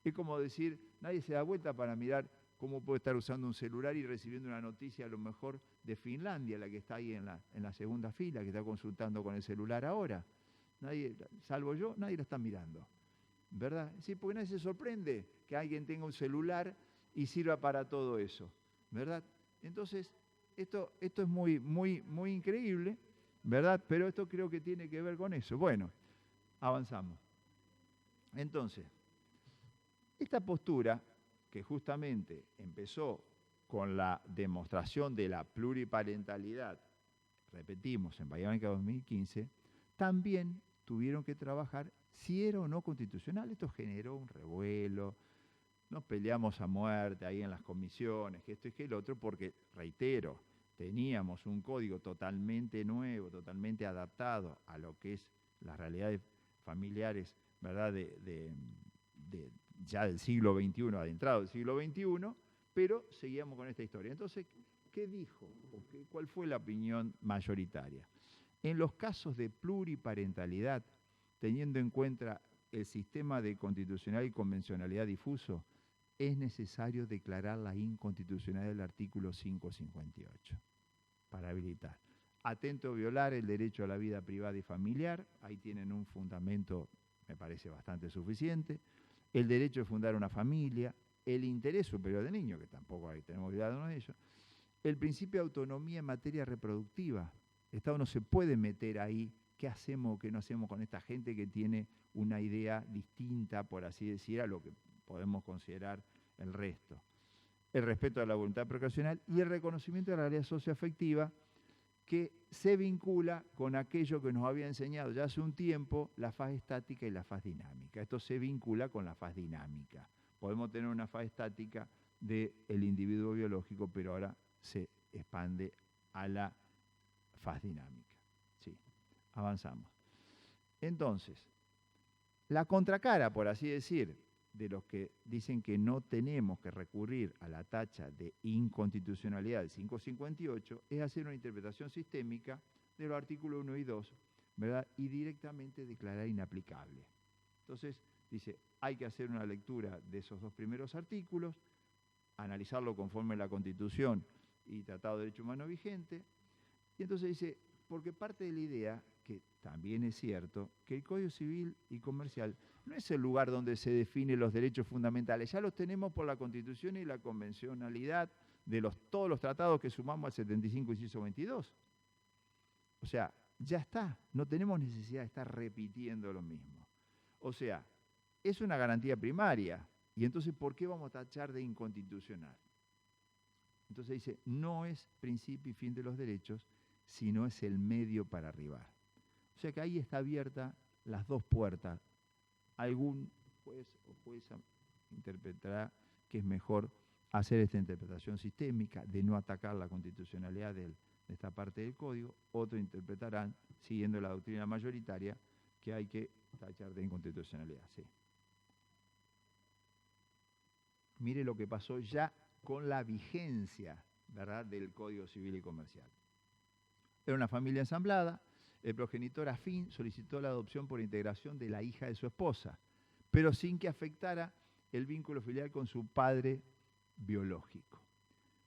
Es como decir, nadie se da vuelta para mirar cómo puede estar usando un celular y recibiendo una noticia a lo mejor de Finlandia, la que está ahí en la segunda fila, que está consultando con el celular ahora. Nadie, salvo yo, nadie la está mirando. ¿Verdad? Sí, porque nadie se sorprende que alguien tenga un celular y sirva para todo eso. ¿Verdad? Entonces, esto es muy increíble, ¿verdad? Pero esto creo que tiene que ver con eso. Bueno, avanzamos. Entonces, esta postura, que justamente empezó con la demostración de la pluriparentalidad, repetimos, en Bahía Blanca 2015, también tuvieron que trabajar si era o no constitucional. Esto generó un revuelo, nos peleamos a muerte ahí en las comisiones, que esto y que el otro, porque, reitero, teníamos un código totalmente nuevo, totalmente adaptado a lo que es las realidades familiares, ¿verdad?, ya del siglo XXI, adentrado del siglo XXI, pero seguíamos con esta historia. Entonces, ¿qué dijo? ¿Cuál fue la opinión mayoritaria? En los casos de pluriparentalidad, teniendo en cuenta el sistema de constitucionalidad y convencionalidad difuso, es necesario declarar la inconstitucionalidad del artículo 558 para habilitar. Atento a violar el derecho a la vida privada y familiar, ahí tienen un fundamento, me parece bastante suficiente, el derecho de fundar una familia, el interés superior del niño, que tampoco ahí tenemos cuidado de ello, el principio de autonomía en materia reproductiva. El Estado no se puede meter ahí, ¿qué hacemos o qué no hacemos con esta gente que tiene una idea distinta, por así decir, a lo que podemos considerar el resto? El respeto a la voluntad procreacional y el reconocimiento de la realidad socioafectiva, que se vincula con aquello que nos había enseñado ya hace un tiempo, la faz estática y la faz dinámica. Esto se vincula con la faz dinámica. Podemos tener una faz estática del individuo biológico, pero ahora se expande a la faz dinámica. Sí, avanzamos. Entonces, la contracara, por así decir, de los que dicen que no tenemos que recurrir a la tacha de inconstitucionalidad del 558 es hacer una interpretación sistémica de los artículos 1 y 2, ¿verdad? Y directamente declarar inaplicable. Entonces, dice, hay que hacer una lectura de esos dos primeros artículos, analizarlo conforme a la Constitución y Tratado de Derecho Humano vigente, y entonces dice, porque parte de la idea, que también es cierto, que el Código Civil y Comercial no es el lugar donde se definen los derechos fundamentales, ya los tenemos por la Constitución y la convencionalidad de todos los tratados que sumamos al 75 inciso 22. O sea, ya está, no tenemos necesidad de estar repitiendo lo mismo. O sea, es una garantía primaria, y entonces, ¿por qué vamos a tachar de inconstitucional? Entonces dice, no es principio y fin de los derechos, sino es el medio para arribar. O sea que ahí está abierta las dos puertas. Algún juez o jueza interpretará que es mejor hacer esta interpretación sistémica de no atacar la constitucionalidad de esta parte del código. Otros interpretarán, siguiendo la doctrina mayoritaria, que hay que tachar de inconstitucionalidad. Sí. Mire lo que pasó ya con la vigencia, ¿verdad?, del Código Civil y Comercial. Era una familia ensamblada, el progenitor afín solicitó la adopción por integración de la hija de su esposa, pero sin que afectara el vínculo filial con su padre biológico.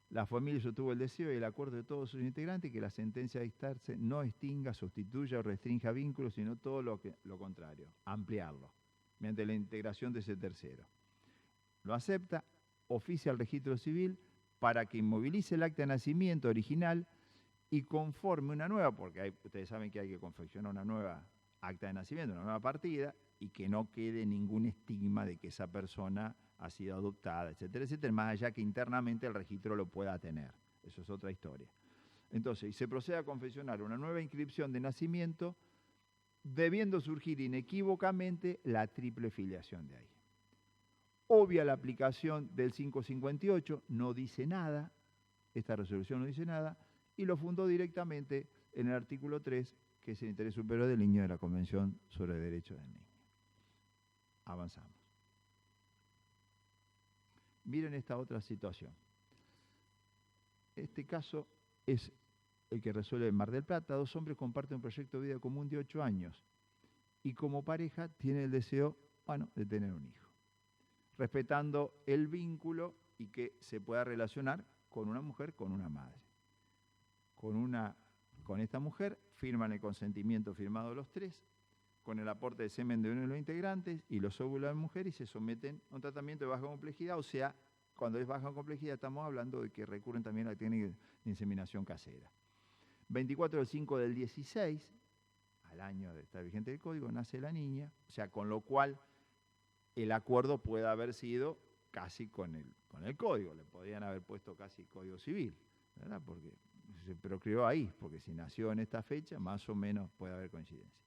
La familia sostuvo el deseo y el acuerdo de todos sus integrantes que la sentencia de dictarse no extinga, sustituya o restrinja vínculos, sino todo lo contrario, ampliarlo, mediante la integración de ese tercero. Lo acepta, oficia al registro civil para que inmovilice el acta de nacimiento original y conforme una nueva, porque ustedes saben que hay que confeccionar una nueva acta de nacimiento, una nueva partida, y que no quede ningún estigma de que esa persona ha sido adoptada, etcétera, etcétera, más allá que internamente el registro lo pueda tener. Eso es otra historia. Entonces, y se procede a confeccionar una nueva inscripción de nacimiento, debiendo surgir inequívocamente la triple filiación de ahí. Obvia la aplicación del 558, no dice nada, esta resolución no dice nada, y lo fundó directamente en el artículo 3, que es el interés superior del niño de la Convención sobre Derechos del Niño. Avanzamos. Miren esta otra situación. Este caso es el que resuelve en Mar del Plata. Dos hombres comparten un proyecto de vida común de 8 años y como pareja tienen el deseo, de tener un hijo, respetando el vínculo y que se pueda relacionar con una mujer, con una madre. Con esta mujer firman el consentimiento firmado los tres, con el aporte de semen de uno de los integrantes y los óvulos de la mujer, y se someten a un tratamiento de baja complejidad. O sea, cuando es baja complejidad estamos hablando de que recurren también a la técnica de inseminación casera. 24 del 5 del 16, al año de estar vigente el código, nace la niña, o sea, con lo cual el acuerdo puede haber sido casi con el código, le podrían haber puesto casi código civil, ¿verdad? Porque se procreó ahí, porque si nació en esta fecha, más o menos puede haber coincidencia.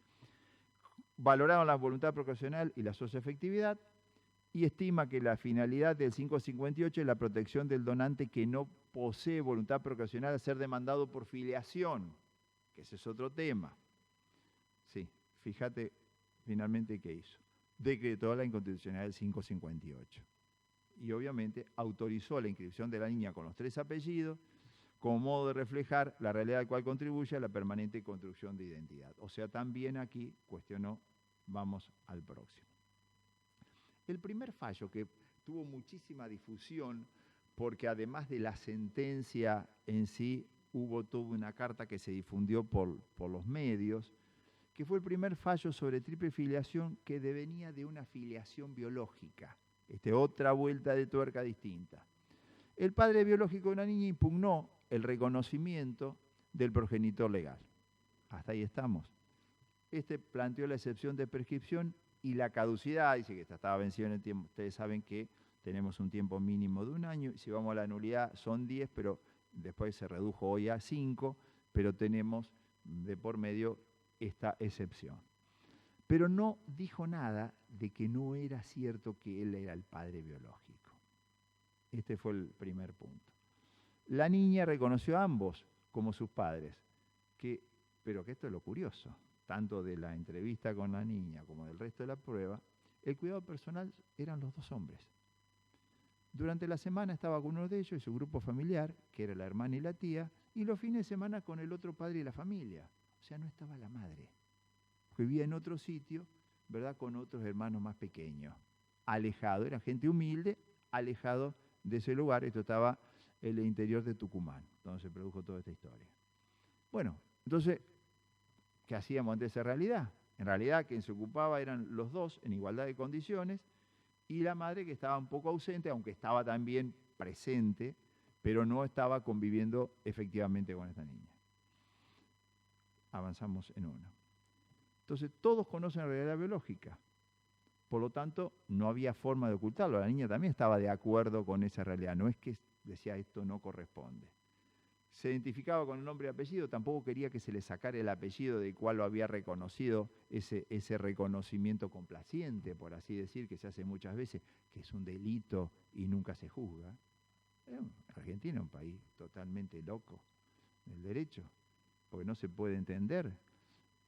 valoraron la voluntad procreacional y la socioafectividad y estima que la finalidad del 558 es la protección del donante que no posee voluntad procreacional a ser demandado por filiación, que ese es otro tema. Sí, fíjate finalmente qué hizo. Decretó la inconstitucionalidad del 558. Y obviamente autorizó la inscripción de la niña con los 3 apellidos como modo de reflejar la realidad al cual contribuye a la permanente construcción de identidad. O sea, también aquí cuestionó, vamos al próximo. El primer fallo que tuvo muchísima difusión, porque además de la sentencia en sí, hubo toda una carta que se difundió por los medios, que fue el primer fallo sobre triple filiación que devenía de una filiación biológica. Otra vuelta de tuerca distinta. El padre biológico de una niña impugnó el reconocimiento del progenitor legal. Hasta ahí estamos. Planteó la excepción de prescripción y la caducidad, dice que estaba vencido en el tiempo. Ustedes saben que tenemos un tiempo mínimo de 1 año, y si vamos a la nulidad son 10, pero después se redujo hoy a 5, pero tenemos de por medio esta excepción. Pero no dijo nada de que no era cierto que él era el padre biológico. Este fue el primer punto. La niña reconoció a ambos como sus padres, pero que esto es lo curioso, tanto de la entrevista con la niña como del resto de la prueba, el cuidado personal eran los 2 hombres. Durante la semana estaba con uno de ellos y su grupo familiar, que era la hermana y la tía, y los fines de semana con el otro padre y la familia. O sea, no estaba la madre. Vivía en otro sitio, ¿verdad?, con otros hermanos más pequeños, alejado, era gente humilde, alejado de ese lugar. Esto estaba en el interior de Tucumán, donde se produjo toda esta historia. Bueno, entonces, ¿qué hacíamos ante esa realidad? En realidad, quien se ocupaba eran los 2 en igualdad de condiciones, y la madre, que estaba un poco ausente, aunque estaba también presente, pero no estaba conviviendo efectivamente con esta niña. Avanzamos en uno. Entonces, todos conocen la realidad biológica. Por lo tanto, no había forma de ocultarlo. La niña también estaba de acuerdo con esa realidad. No es que decía esto no corresponde. Se identificaba con el nombre y apellido, tampoco quería que se le sacara el apellido del cual lo había reconocido, ese reconocimiento complaciente, por así decir, que se hace muchas veces, que es un delito y nunca se juzga. Argentina es un país totalmente loco del derecho, porque no se puede entender.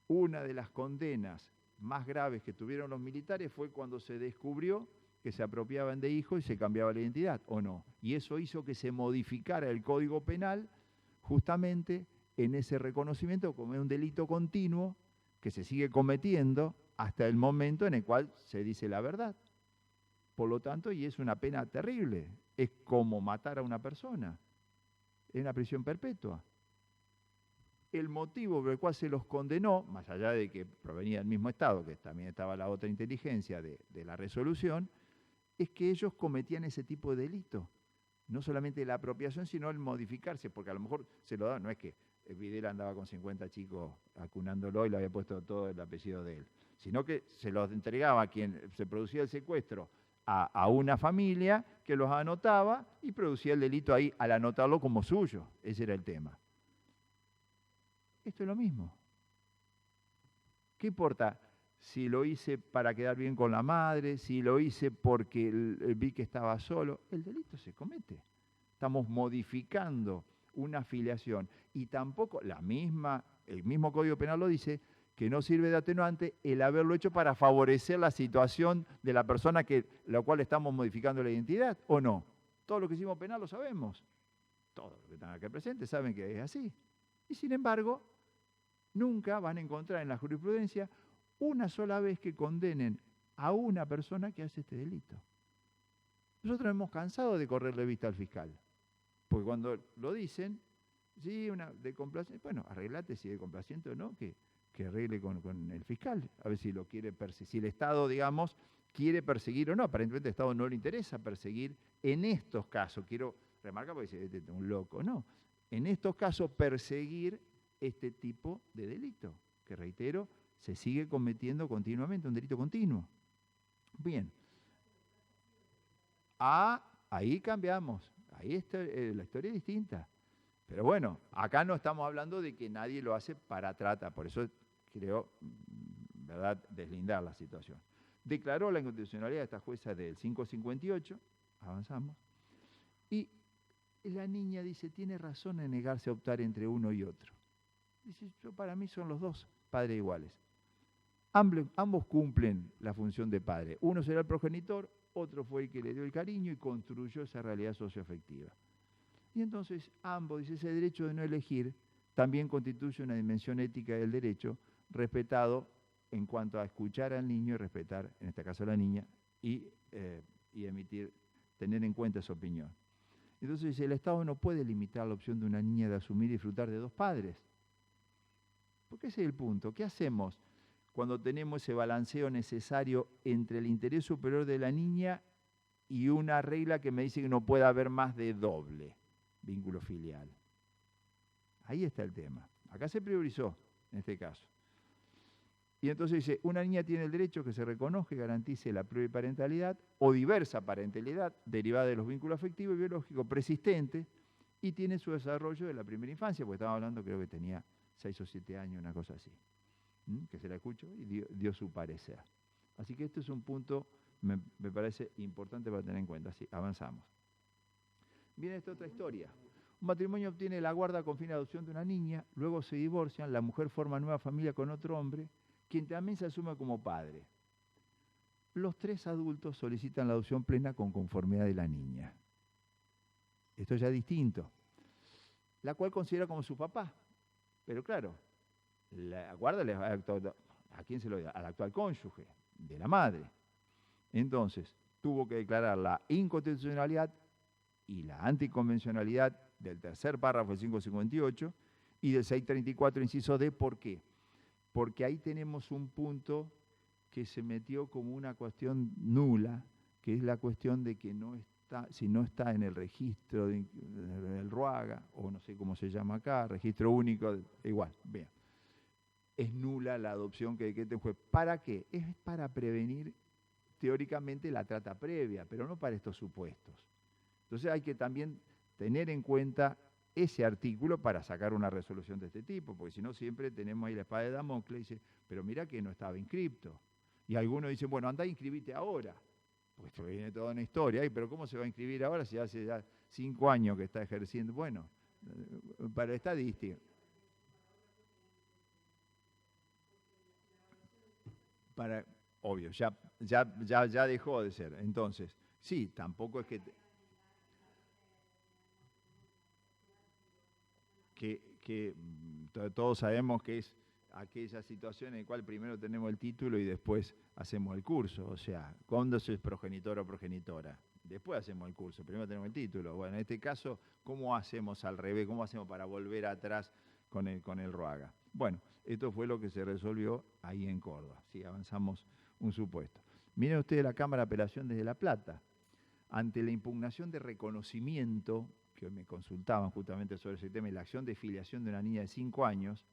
Una de las condenas más graves que tuvieron los militares fue cuando se descubrió que se apropiaban de hijos y se cambiaba la identidad, ¿o no? Y eso hizo que se modificara el Código Penal justamente en ese reconocimiento como un delito continuo que se sigue cometiendo hasta el momento en el cual se dice la verdad. Por lo tanto, y es una pena terrible, es como matar a una persona, es una prisión perpetua. El motivo por el cual se los condenó, más allá de que provenía del mismo Estado, que también estaba la otra inteligencia de la resolución, es que ellos cometían ese tipo de delito. No solamente la apropiación, sino el modificarse, porque a lo mejor se lo da, no es que Videla andaba con 50 chicos acunándolo y le había puesto todo el apellido de él, sino que se los entregaba a quien se producía el secuestro a una familia que los anotaba y producía el delito ahí al anotarlo como suyo. Ese era el tema. Esto es lo mismo. ¿Qué importa si lo hice para quedar bien con la madre, si lo hice porque vi que estaba solo? El delito se comete. Estamos modificando una filiación. Y tampoco, el mismo Código Penal lo dice, que no sirve de atenuante el haberlo hecho para favorecer la situación de la persona la cual estamos modificando la identidad, ¿o no? Todo lo que hicimos penal lo sabemos. Todos los que están acá presentes saben que es así. Y sin embargo, nunca van a encontrar en la jurisprudencia una sola vez que condenen a una persona que hace este delito. Nosotros hemos cansado de correrle vista al fiscal, porque cuando lo dicen, sí, de complaciente, bueno, arreglate si de complaciente o no, que arregle con el fiscal, a ver si lo quiere perseguir, si el Estado, digamos, quiere perseguir o no. Aparentemente al Estado no le interesa perseguir en estos casos, quiero remarcar porque dice, este es un loco, no, en estos casos perseguir este tipo de delito, que reitero, se sigue cometiendo continuamente, un delito continuo. Bien. Ahí cambiamos, ahí está, la historia es distinta. Pero bueno, acá no estamos hablando de que nadie lo hace para trata, por eso creo, ¿verdad?, deslindar la situación. Declaró la inconstitucionalidad de esta jueza del 558, avanzamos, y la niña dice, tiene razón en negarse a optar entre uno y otro. Dice, para mí son los dos padres iguales. Ambos cumplen la función de padre. Uno será el progenitor, otro fue el que le dio el cariño y construyó esa realidad socioafectiva. Y entonces ambos, dice, ese derecho de no elegir también constituye una dimensión ética del derecho, respetado en cuanto a escuchar al niño y respetar, en este caso a la niña, y tener en cuenta su opinión. Entonces dice, el Estado no puede limitar la opción de una niña de asumir y disfrutar de dos padres. Porque ese es el punto. ¿Qué hacemos cuando tenemos ese balanceo necesario entre el interés superior de la niña y una regla que me dice que no puede haber más de doble vínculo filial? Ahí está el tema. Acá se priorizó, en este caso. Y entonces dice, una niña tiene el derecho que se reconozca y garantice la pluriparentalidad o diversa parentalidad derivada de los vínculos afectivos y biológicos persistentes y tiene su desarrollo de la primera infancia, porque estaba hablando, creo que tenía 6 o 7 años, una cosa así, que se la escuchó y dio su parecer. Así que este es un punto, me parece importante para tener en cuenta. Así, avanzamos. Viene esta otra historia. Un matrimonio obtiene la guarda con fin de adopción de una niña, luego se divorcian, la mujer forma nueva familia con otro hombre, quien también se asume como padre. Los 3 adultos solicitan la adopción plena con conformidad de la niña. Esto ya es distinto. La cual considera como su papá. Pero claro, la guarda ¿a quién se lo da? Al actual cónyuge, de la madre. Entonces, tuvo que declarar la inconstitucionalidad y la anticonvencionalidad del tercer párrafo del 558 y del 634, inciso D. ¿Por qué? Porque ahí tenemos un punto que se metió como una cuestión nula, que es la cuestión de que no está, si no está en el registro del RUAGA, o no sé cómo se llama acá, registro único, igual, bien. Es nula la adopción que decreta un juez. ¿Para qué? Es para prevenir teóricamente la trata previa, pero no para estos supuestos. Entonces hay que también tener en cuenta ese artículo para sacar una resolución de este tipo, porque si no siempre tenemos ahí la espada de Damocles y dice, pero mira que no estaba inscripto. Y algunos dicen, bueno, anda, inscribite ahora. Pues esto viene toda una historia, ay, pero ¿cómo se va a inscribir ahora si hace ya 5 años que está ejerciendo? Bueno, para estadística. Obvio, ya dejó de ser. Entonces, sí, tampoco es que todos sabemos que es aquella situación en la cual primero tenemos el título y después hacemos el curso. O sea, ¿cuándo se es progenitor o progenitora? Después hacemos el curso, primero tenemos el título. Bueno, en este caso, ¿cómo hacemos al revés? ¿Cómo hacemos para volver atrás con el RUAGA? Bueno, esto fue lo que se resolvió ahí en Córdoba. Sí, avanzamos un supuesto. Miren ustedes la Cámara de Apelación desde La Plata. Ante la impugnación de reconocimiento, que me consultaban justamente sobre ese tema, y la acción de filiación de una niña de 5 años,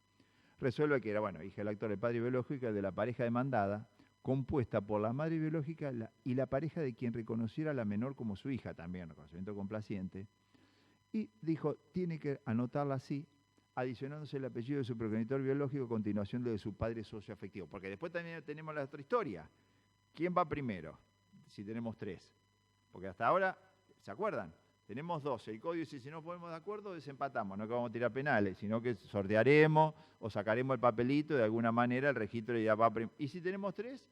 resuelve que era, bueno, hija del actor del padre biológico de la pareja demandada, compuesta por la madre biológica y la pareja de quien reconociera a la menor como su hija, también reconocimiento complaciente, y dijo, tiene que anotarla así, adicionándose el apellido de su progenitor biológico a continuación de su padre socioafectivo. Porque después también tenemos la otra historia. ¿Quién va primero? Si tenemos 3. Porque hasta ahora, ¿se acuerdan? Tenemos 12. El código dice, si no ponemos de acuerdo, desempatamos. No que vamos a tirar penales, sino que sortearemos o sacaremos el papelito, de alguna manera el registro ya va primero. ¿Y si tenemos 3?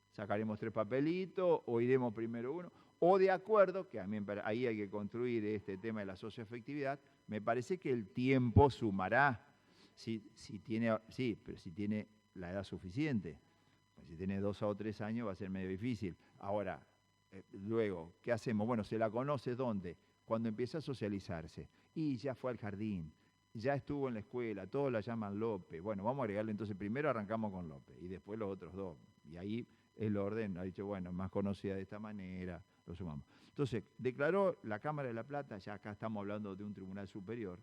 Sacaremos 3 papelitos o iremos primero uno. O de acuerdo, que a mí, ahí hay que construir este tema de la socioafectividad, me parece que el tiempo sumará. Sí, pero si tiene la edad suficiente. Pues si tiene 2 o 3 años va a ser medio difícil. Ahora, luego, ¿qué hacemos? Bueno, ¿se la conoce dónde? Cuando empieza a socializarse. Y ya fue al jardín, ya estuvo en la escuela, todos la llaman López. Bueno, vamos a agregarle entonces, primero arrancamos con López y después los otros 2. Y ahí el orden ha dicho, bueno, más conocida de esta manera, lo sumamos. Entonces, declaró la Cámara de La Plata, ya acá estamos hablando de un tribunal superior,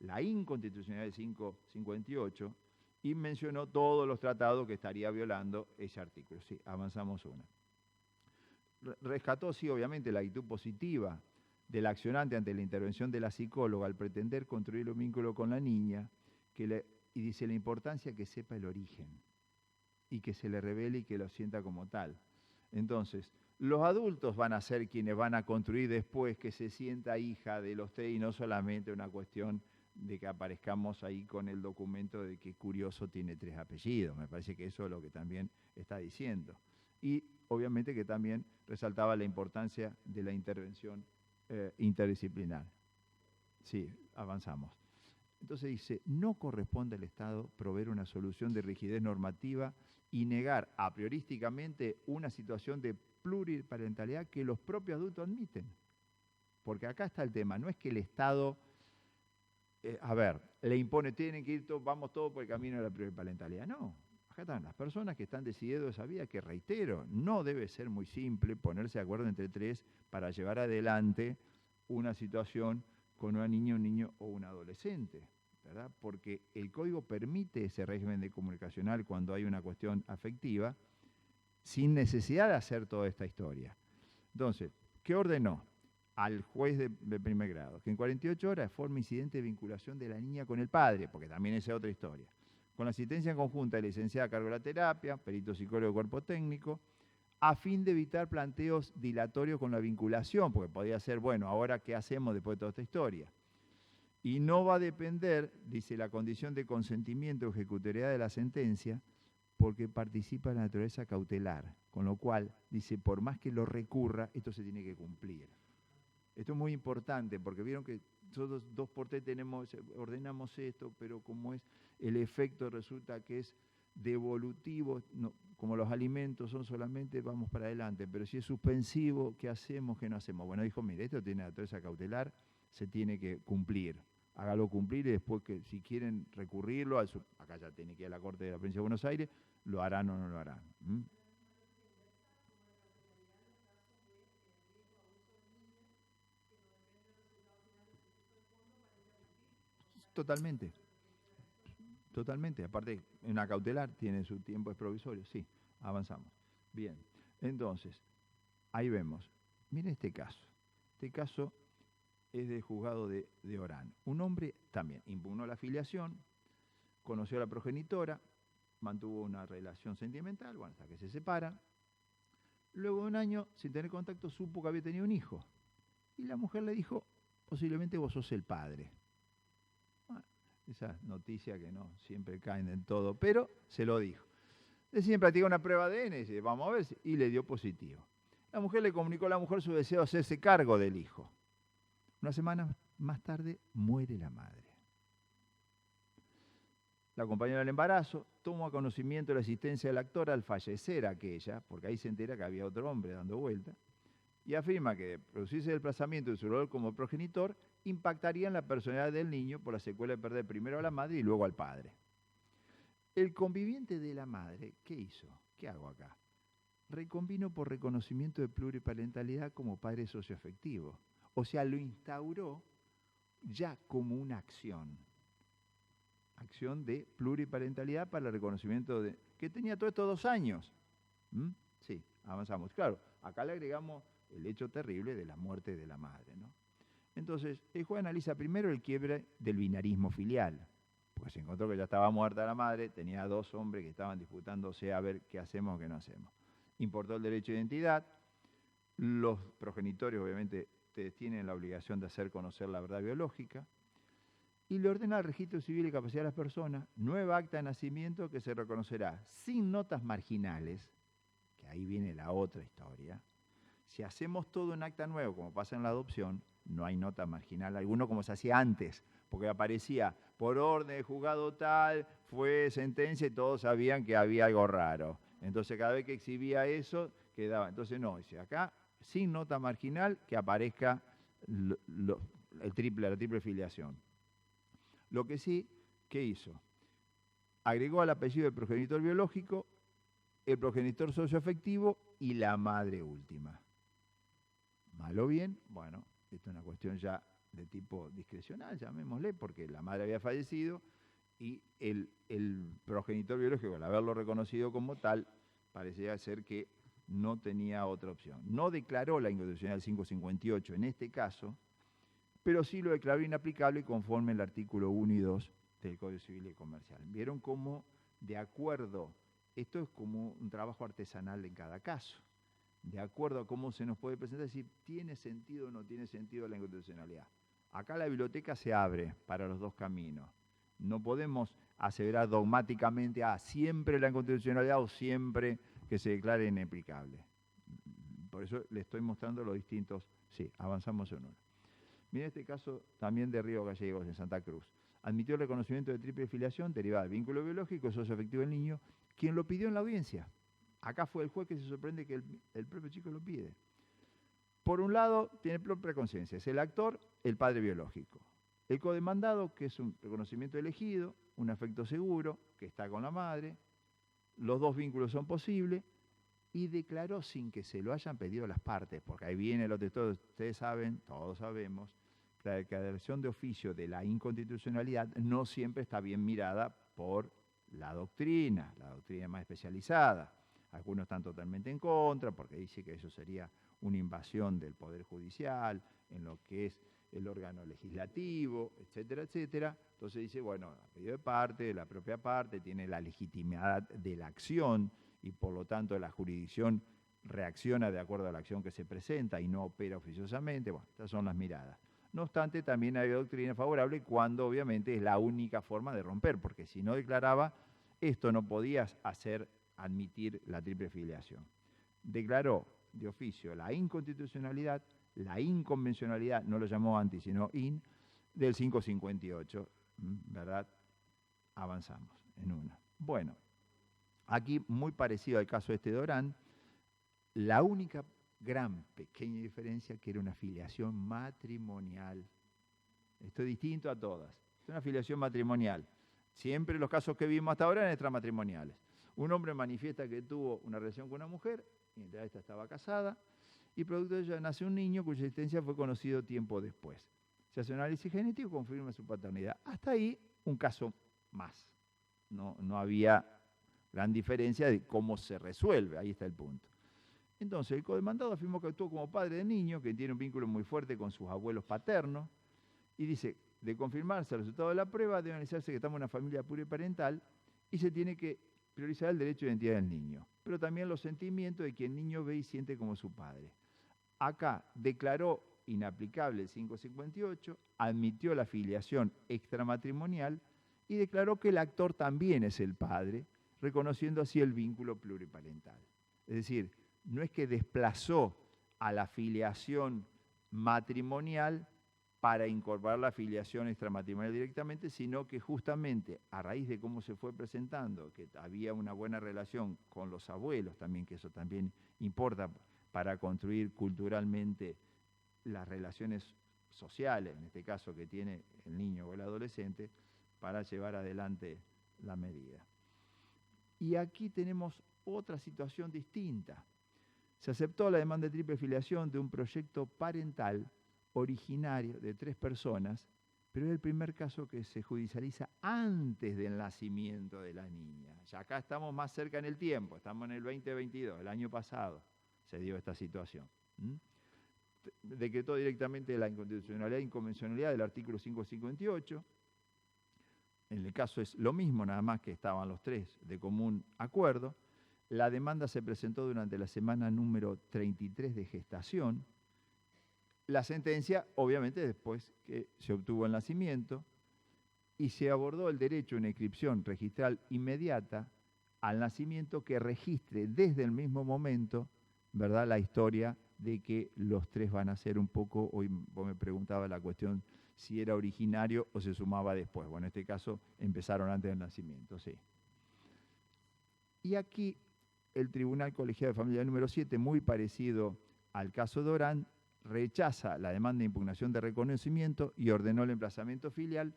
la inconstitucionalidad del 558 y mencionó todos los tratados que estaría violando ese artículo. Sí, avanzamos una. Rescató, sí, obviamente, la actitud positiva del accionante ante la intervención de la psicóloga al pretender construir un vínculo con la niña y dice la importancia que sepa el origen. y que se le revele y que lo sienta como tal. Entonces, los adultos van a ser quienes van a construir después que se sienta hija de los tres y no solamente una cuestión de que aparezcamos ahí con el documento de que Curioso tiene 3 apellidos. Me parece que eso es lo que también está diciendo. Y obviamente que también resaltaba la importancia de la intervención interdisciplinar. Sí, avanzamos. Entonces dice, no corresponde al Estado proveer una solución de rigidez normativa y negar a priorísticamente una situación de pluriparentalidad que los propios adultos admiten. Porque acá está el tema, no es que el Estado, le impone, tienen que ir todos, vamos todos por el camino de la pluriparentalidad. No, acá están las personas que están decidiendo esa vía, que reitero, no debe ser muy simple ponerse de acuerdo entre tres para llevar adelante una situación con una niña, un niño o un adolescente, ¿verdad? Porque el código permite ese régimen de comunicacional cuando hay una cuestión afectiva, sin necesidad de hacer toda esta historia. Entonces, ¿qué ordenó al juez de primer grado? Que en 48 horas forme incidente de vinculación de la niña con el padre, porque también esa es otra historia. Con la asistencia conjunta de licenciada a cargo de la terapia, perito psicólogo, cuerpo técnico, a fin de evitar planteos dilatorios con la vinculación, porque podría ser, bueno, ahora qué hacemos después de toda esta historia. Y no va a depender, dice, la condición de consentimiento o ejecutoriedad de la sentencia, porque participa en la naturaleza cautelar, con lo cual, dice, por más que lo recurra, esto se tiene que cumplir. Esto es muy importante, porque vieron que nosotros 2x3 ordenamos esto, pero como es el efecto resulta que es devolutivo, no, como los alimentos son solamente vamos para adelante, pero si es suspensivo, ¿qué hacemos? ¿Qué no hacemos? Bueno, dijo, mire, esto tiene naturaleza cautelar, se tiene que cumplir. Hágalo cumplir y después que si quieren recurrirlo, acá ya tiene que ir a la Corte de la Provincia de Buenos Aires, lo harán o no lo harán. ¿Mm? Totalmente. Totalmente, aparte, una cautelar tiene su tiempo, es provisorio, sí, avanzamos. Bien, entonces, ahí vemos, mire este caso. Este caso es del juzgado de Orán. Un hombre también impugnó la filiación, conoció a la progenitora, mantuvo una relación sentimental, bueno, hasta que se separan. Luego de un año, sin tener contacto, supo que había tenido un hijo. Y la mujer le dijo, posiblemente vos sos el padre. Esas noticias que no siempre caen en todo, pero se lo dijo. Deciden practicar una prueba de ADN, dice, vamos a ver, y le dio positivo. La mujer le comunicó a la mujer su deseo de hacerse cargo del hijo. Una semana más tarde muere la madre. La compañera del embarazo toma conocimiento de la existencia del actor al fallecer aquella, porque ahí se entera que había otro hombre dando vuelta, y afirma que de producirse el desplazamiento de su rol como progenitor impactaría en la personalidad del niño por la secuela de perder primero a la madre y luego al padre. El conviviente de la madre, ¿qué hizo? ¿Qué hago acá? Reconvino por reconocimiento de pluriparentalidad como padre socioafectivo. O sea, lo instauró ya como una acción. Acción de pluriparentalidad para el reconocimiento de... que tenía todo esto 2 años. ¿Mm? Sí, avanzamos. Claro, acá le agregamos el hecho terrible de la muerte de la madre, ¿no? Entonces, el juez analiza primero el quiebre del binarismo filial, porque se encontró que ya estaba muerta la madre, tenía 2 hombres que estaban disputándose a ver qué hacemos o qué no hacemos. Importó el derecho de identidad, los progenitores obviamente tienen la obligación de hacer conocer la verdad biológica, y le ordena al registro civil y capacidad de las personas, nueva acta de nacimiento que se reconocerá sin notas marginales, que ahí viene la otra historia. Si hacemos todo en acta nuevo, como pasa en la adopción, no hay nota marginal alguno como se hacía antes, porque aparecía por orden de juzgado tal, fue sentencia y todos sabían que había algo raro. Entonces cada vez que exhibía eso, quedaba. Entonces no, dice acá, sin nota marginal, que aparezca la triple filiación. Lo que sí, ¿qué hizo? Agregó al apellido del progenitor biológico, el progenitor socioafectivo y la madre última. Mal o bien, bueno, esto es una cuestión ya de tipo discrecional, llamémosle, porque la madre había fallecido y el progenitor biológico, al haberlo reconocido como tal, parecía ser que no tenía otra opción. No declaró la inconstitucionalidad 558 en este caso, pero sí lo declaró inaplicable conforme el artículo 1 y 2 del Código Civil y Comercial. ¿Vieron cómo, de acuerdo Esto es como un trabajo artesanal en cada caso, de acuerdo a cómo se nos puede presentar, es decir, ¿tiene sentido o no tiene sentido la inconstitucionalidad? Acá la biblioteca se abre para los dos caminos. No podemos aseverar dogmáticamente siempre la inconstitucionalidad o siempre que se declare inaplicable. Por eso le estoy mostrando los distintos. Sí, avanzamos en uno. Mira este caso también de Río Gallegos, en Santa Cruz. Admitió el reconocimiento de triple filiación derivada del vínculo biológico y socioafectivo del niño, quien lo pidió en la audiencia. Acá fue el juez que se sorprende que el propio chico lo pide. Por un lado, tiene propia conciencia, es el actor, el padre biológico. El codemandado, que es un reconocimiento elegido, un afecto seguro, que está con la madre, los dos vínculos son posibles, y declaró sin que se lo hayan pedido las partes, porque ahí viene lo de todos, ustedes saben, todos sabemos, la declaración de oficio de la inconstitucionalidad no siempre está bien mirada por la doctrina más especializada. Algunos están totalmente en contra, porque dice que eso sería una invasión del Poder Judicial, en lo que es el órgano legislativo, etcétera, etcétera. Entonces dice, bueno, a pedido de parte, la propia parte tiene la legitimidad de la acción y por lo tanto la jurisdicción reacciona de acuerdo a la acción que se presenta y no opera oficiosamente. Bueno, estas son las miradas. No obstante, también hay doctrina favorable cuando obviamente es la única forma de romper, porque si no declaraba, esto no podía admitir la triple filiación. Declaró de oficio la inconstitucionalidad, la inconvencionalidad, no lo llamó anti, sino in, del 558, ¿verdad? Avanzamos en una. Bueno, aquí muy parecido al caso este de Orán, la única gran pequeña diferencia que era una filiación matrimonial. Esto es distinto a todas. Es una filiación matrimonial. Siempre los casos que vimos hasta ahora eran extramatrimoniales. Un hombre manifiesta que tuvo una relación con una mujer, mientras esta estaba casada, y producto de ello nace un niño cuya existencia fue conocido tiempo después. Se hace un análisis genético y confirma su paternidad. Hasta ahí, un caso más. No había gran diferencia de cómo se resuelve, ahí está el punto. Entonces, el codemandado afirmó que actuó como padre del niño, que tiene un vínculo muy fuerte con sus abuelos paternos, y dice, de confirmarse el resultado de la prueba, debe analizarse que estamos en una familia pluriparental y se tiene que priorizar el derecho de identidad del niño, pero también los sentimientos de quien el niño ve y siente como su padre. Acá declaró inaplicable el 558, admitió la filiación extramatrimonial y declaró que el actor también es el padre, reconociendo así el vínculo pluriparental. Es decir, no es que desplazó a la filiación matrimonial para incorporar la filiación extramatrimonial directamente, sino que justamente a raíz de cómo se fue presentando, que había una buena relación con los abuelos también, que eso también importa para construir culturalmente las relaciones sociales, en este caso que tiene el niño o el adolescente, para llevar adelante la medida. Y aquí tenemos otra situación distinta. Se aceptó la demanda de triple filiación de un proyecto parental originario de 3 personas, pero es el primer caso que se judicializa antes del nacimiento de la niña. Ya acá estamos más cerca en el tiempo, estamos en el 2022, el año pasado se dio esta situación. Decretó directamente la inconstitucionalidad e inconvencionalidad del artículo 558. En el caso es lo mismo, nada más que estaban los 3 de común acuerdo. La demanda se presentó durante la semana número 33 de gestación. La sentencia, obviamente, después que se obtuvo el nacimiento, y se abordó el derecho a una inscripción registral inmediata al nacimiento que registre desde el mismo momento, ¿verdad?, la historia de que los 3 van a ser un poco, hoy vos me preguntabas la cuestión si era originario o se sumaba después. Bueno, en este caso empezaron antes del nacimiento, sí. Y aquí el Tribunal Colegiado de Familia número 7, muy parecido al caso de Orán, rechaza la demanda de impugnación de reconocimiento y ordenó el emplazamiento filial,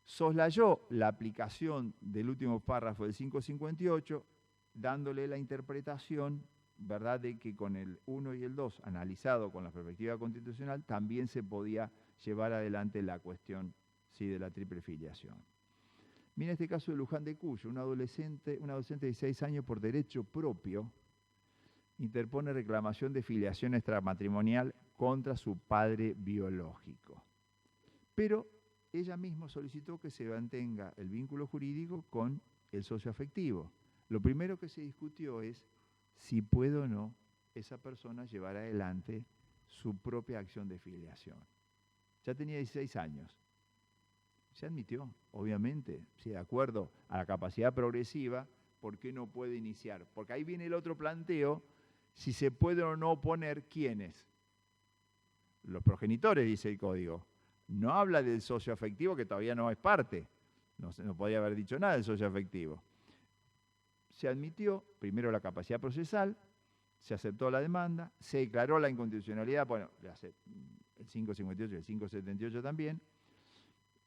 soslayó la aplicación del último párrafo del 558, dándole la interpretación, ¿verdad?, de que con el 1 y el 2, analizado con la perspectiva constitucional, también se podía llevar adelante la cuestión, sí, de la triple filiación. Mira este caso de Luján de Cuyo, una adolescente de 16 años por derecho propio, interpone reclamación de filiación extramatrimonial contra su padre biológico. Pero ella misma solicitó que se mantenga el vínculo jurídico con el socio afectivo, Lo primero que se discutió es si puede o no esa persona llevar adelante su propia acción de filiación. Ya tenía 16 años. Se admitió, obviamente, si de acuerdo a la capacidad progresiva, ¿por qué no puede iniciar? Porque ahí viene el otro planteo, si se puede o no poner quiénes. Los progenitores, dice el código. No habla del socio afectivo, que todavía no es parte. No podía haber dicho nada del socio afectivo. Se admitió, primero, la capacidad procesal, se aceptó la demanda, se declaró la inconstitucionalidad, bueno, el 558 y el 578 también.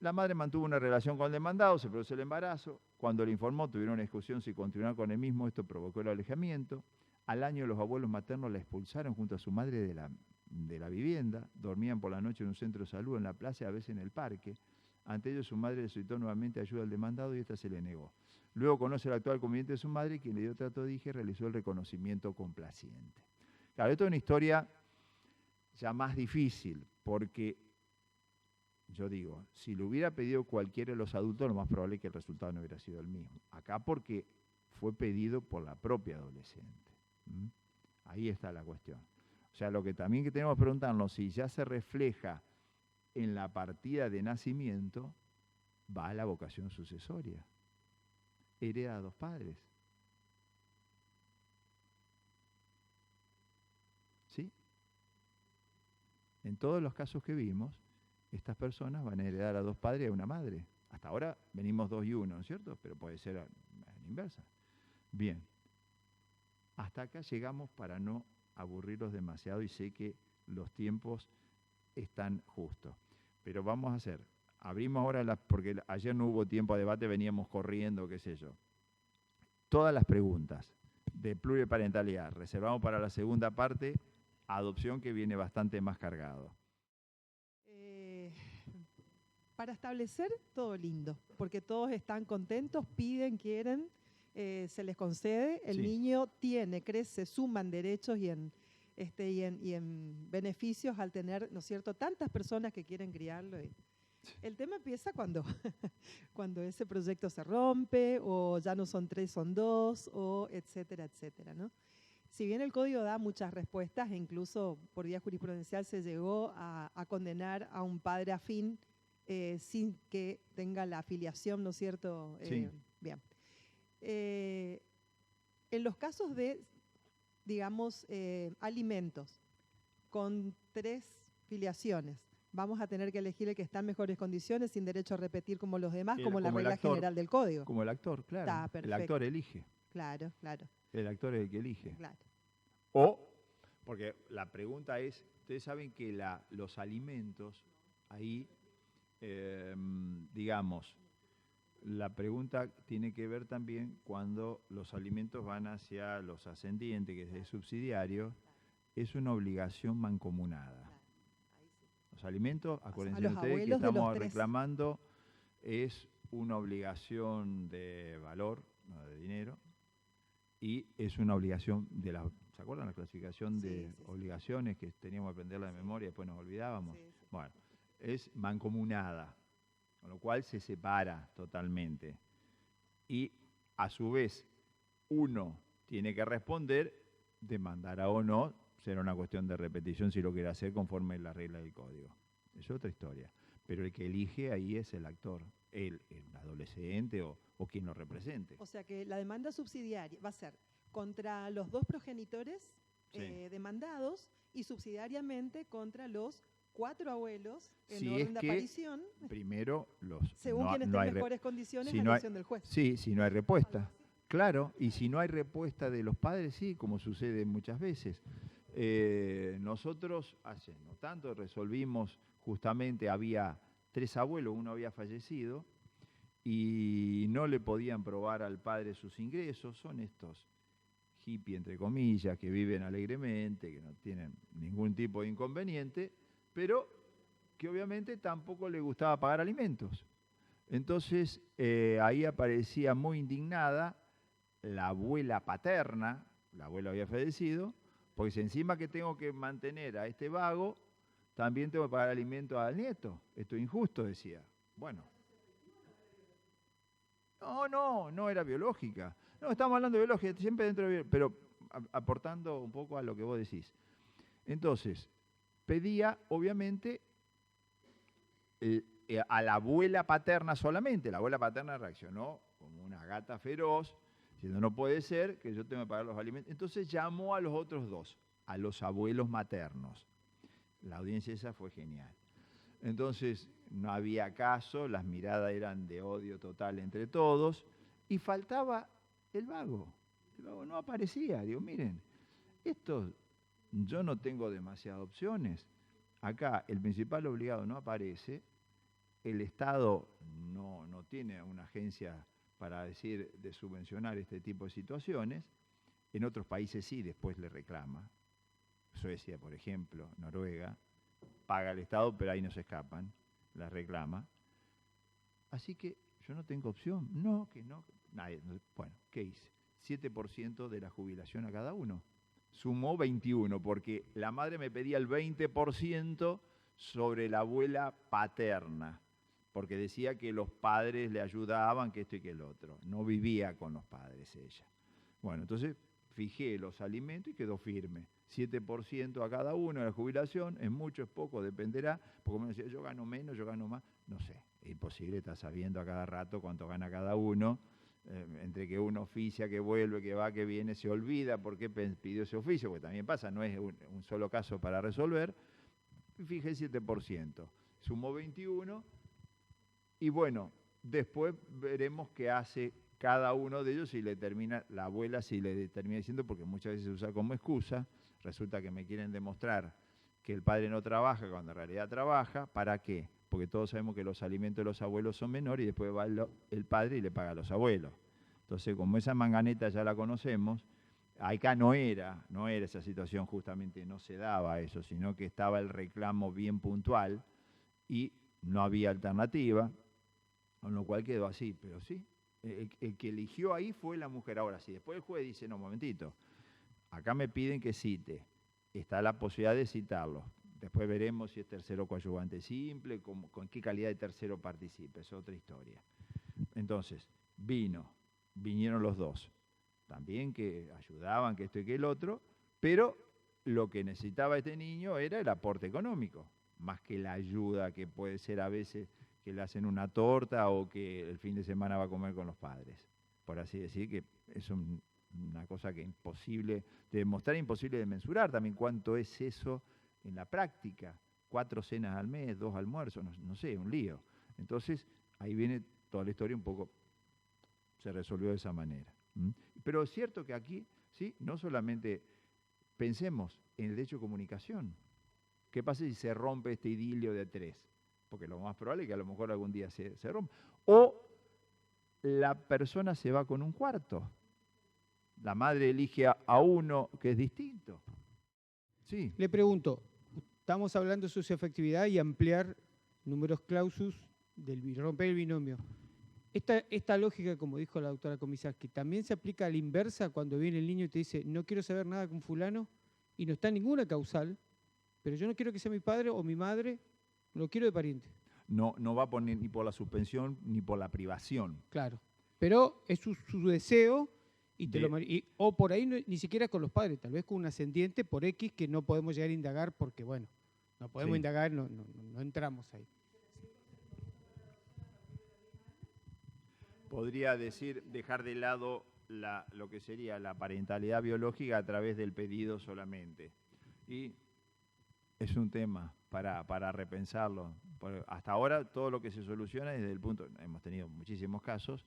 La madre mantuvo una relación con el demandado, se produce el embarazo. Cuando le informó, tuvieron una discusión si continuar con el mismo, esto provocó el alejamiento. Al año los abuelos maternos la expulsaron junto a su madre de la vivienda. Dormían por la noche en un centro de salud, en la plaza y a veces en el parque. Ante ello, su madre le solicitó nuevamente ayuda al demandado y esta se le negó. Luego conoce al actual conviviente de su madre, quien le dio trato de hija y realizó el reconocimiento complaciente. Claro, esto es una historia ya más difícil, porque yo digo, si lo hubiera pedido cualquiera de los adultos, lo más probable es que el resultado no hubiera sido el mismo. Acá porque fue pedido por la propia adolescente. Ahí está la cuestión. O sea, lo que también que tenemos que preguntarnos, si ya se refleja en la partida de nacimiento, va a la vocación sucesoria. Hereda a dos padres. ¿Sí? En todos los casos que vimos, estas personas van a heredar a dos padres y a una madre. Hasta ahora venimos 2 y 1, ¿no es cierto? Pero puede ser a la inversa. Bien. Hasta acá llegamos para no aburrirlos demasiado y sé que los tiempos están justos. Pero vamos a hacer, abrimos ahora, porque ayer no hubo tiempo de debate, veníamos corriendo, qué sé yo. Todas las preguntas de pluriparentalidad reservamos para la segunda parte, adopción, que viene bastante más cargado. Para establecer, todo lindo, porque todos están contentos, piden, quieren, se les concede, el niño tiene, crece, suman derechos y en beneficios al tener, ¿no es cierto?, tantas personas que quieren criarlo. El tema empieza cuando ese proyecto se rompe, o ya no son 3, son 2, o etcétera, etcétera, ¿no? Si bien el código da muchas respuestas, e incluso por vía jurisprudencial se llegó a condenar a un padre afín sin que tenga la afiliación, ¿no es cierto? Sí. Bien. En los casos de, digamos, alimentos con 3 filiaciones, vamos a tener que elegir el que está en mejores condiciones, sin derecho a repetir como los demás, como la regla general del código. Como el actor, claro. Está perfecto. El actor elige. Claro, claro. El actor es el que elige. Claro. O, porque la pregunta es, ustedes saben que los alimentos, ahí, digamos, la pregunta tiene que ver también cuando los alimentos van hacia los ascendientes, que es el subsidiario, es una obligación mancomunada. Los alimentos, acuérdense ustedes que estamos reclamando, es una obligación de valor, no de dinero, y es una obligación de la... ¿Se acuerdan la clasificación de obligaciones que teníamos que aprenderla de memoria y después nos olvidábamos? Bueno, es mancomunada, con lo cual se separa totalmente. Y a su vez, uno tiene que responder, demandará o no, será una cuestión de repetición si lo quiere hacer conforme la regla del código. Es otra historia. Pero el que elige ahí es el actor, el adolescente o quien lo represente. O sea que la demanda subsidiaria va a ser contra los 2 progenitores demandados y subsidiariamente contra los 4 abuelos en orden de aparición. Primero según quien esté en mejores condiciones, si la elección del juez. Sí, si no hay respuesta. Claro, y si no hay respuesta de los padres, sí, como sucede muchas veces. Nosotros, hace no tanto, resolvimos, justamente había 3 abuelos, uno había fallecido, y no le podían probar al padre sus ingresos. Son estos hippies, entre comillas, que viven alegremente, que no tienen ningún tipo de inconveniente, pero que obviamente tampoco le gustaba pagar alimentos. Entonces, ahí aparecía muy indignada la abuela paterna, la abuela había fallecido, porque si encima que tengo que mantener a este vago, también tengo que pagar alimentos al nieto. Esto es injusto, decía. Bueno. No era biológica. No, estamos hablando de biología, siempre dentro de biología, pero aportando un poco a lo que vos decís. Entonces, pedía, obviamente, a la abuela paterna solamente. La abuela paterna reaccionó como una gata feroz, diciendo, no puede ser que yo tenga que pagar los alimentos. Entonces llamó a los otros dos, a los abuelos maternos. La audiencia esa fue genial. Entonces no había caso, las miradas eran de odio total entre todos, y faltaba el vago. El vago no aparecía. Digo, miren, esto yo no tengo demasiadas opciones. Acá el principal obligado no aparece, el Estado no tiene una agencia para decir de subvencionar este tipo de situaciones, en otros países sí, después le reclama. Suecia, por ejemplo, Noruega, paga el Estado, pero ahí no se escapan, las reclama. Así que yo no tengo opción. No, que no. Nadie. Bueno, ¿qué hice? 7% de la jubilación a cada uno. Sumó 21, porque la madre me pedía el 20% sobre la abuela paterna, porque decía que los padres le ayudaban, que esto y que el otro. No vivía con los padres ella. Bueno, entonces fijé los alimentos y quedó firme. 7% a cada uno de la jubilación, es mucho, es poco, dependerá, porque me decía, yo gano menos, yo gano más, no sé, es imposible, está sabiendo a cada rato cuánto gana cada uno, entre que uno oficia, que vuelve, que va, que viene, se olvida por qué pidió ese oficio, porque también pasa, no es un solo caso para resolver, fijé 7%, sumó 21, y bueno, después veremos qué hace cada uno de ellos, si le termina, la abuela si le termina diciendo, porque muchas veces se usa como excusa, resulta que me quieren demostrar que el padre no trabaja cuando en realidad trabaja, ¿para qué? Porque todos sabemos que los alimentos de los abuelos son menores y después va el padre y le paga a los abuelos. Entonces, como esa manganeta ya la conocemos, acá no era esa situación, justamente no se daba eso, sino que estaba el reclamo bien puntual y no había alternativa, con lo cual quedó así, pero sí, el que eligió ahí fue la mujer. Ahora, si después el juez dice, no, un momentito, acá me piden que cite, está la posibilidad de citarlo. Después veremos si es tercero coadyuvante simple, con qué calidad de tercero participe, es otra historia. Entonces, vinieron los dos, también que ayudaban, que esto y que el otro, pero lo que necesitaba este niño era el aporte económico, más que la ayuda que puede ser a veces que le hacen una torta o que el fin de semana va a comer con los padres. Por así decir, que es una cosa que es imposible de demostrar, imposible de mensurar también cuánto es eso en la práctica. 4 cenas al mes, 2 almuerzos, no sé, un lío. Entonces, ahí viene toda la historia un poco, se resolvió de esa manera. Pero es cierto que aquí, ¿sí? No solamente pensemos en el derecho de comunicación. ¿Qué pasa si se rompe este idilio de 3? Porque lo más probable es que a lo mejor algún día se rompa. O la persona se va con un cuarto. La madre elige a uno que es distinto. Sí. Le pregunto, estamos hablando de su efectividad y ampliar números clausus del romper el binomio. Esta lógica, como dijo la doctora Comisarski, ¿también se aplica a la inversa cuando viene el niño y te dice, no quiero saber nada con fulano y no está ninguna causal, pero yo no quiero que sea mi padre o mi madre, lo quiero de pariente? No va a poner ni por la suspensión ni por la privación. Claro, pero es su deseo o por ahí ni siquiera con los padres, tal vez con un ascendiente por X que no podemos llegar a indagar porque, bueno, no podemos indagar, no entramos ahí. Podría decir, dejar de lado lo que sería la parentalidad biológica a través del pedido solamente. Y es un tema para repensarlo. Hasta ahora todo lo que se soluciona desde el punto, hemos tenido muchísimos casos,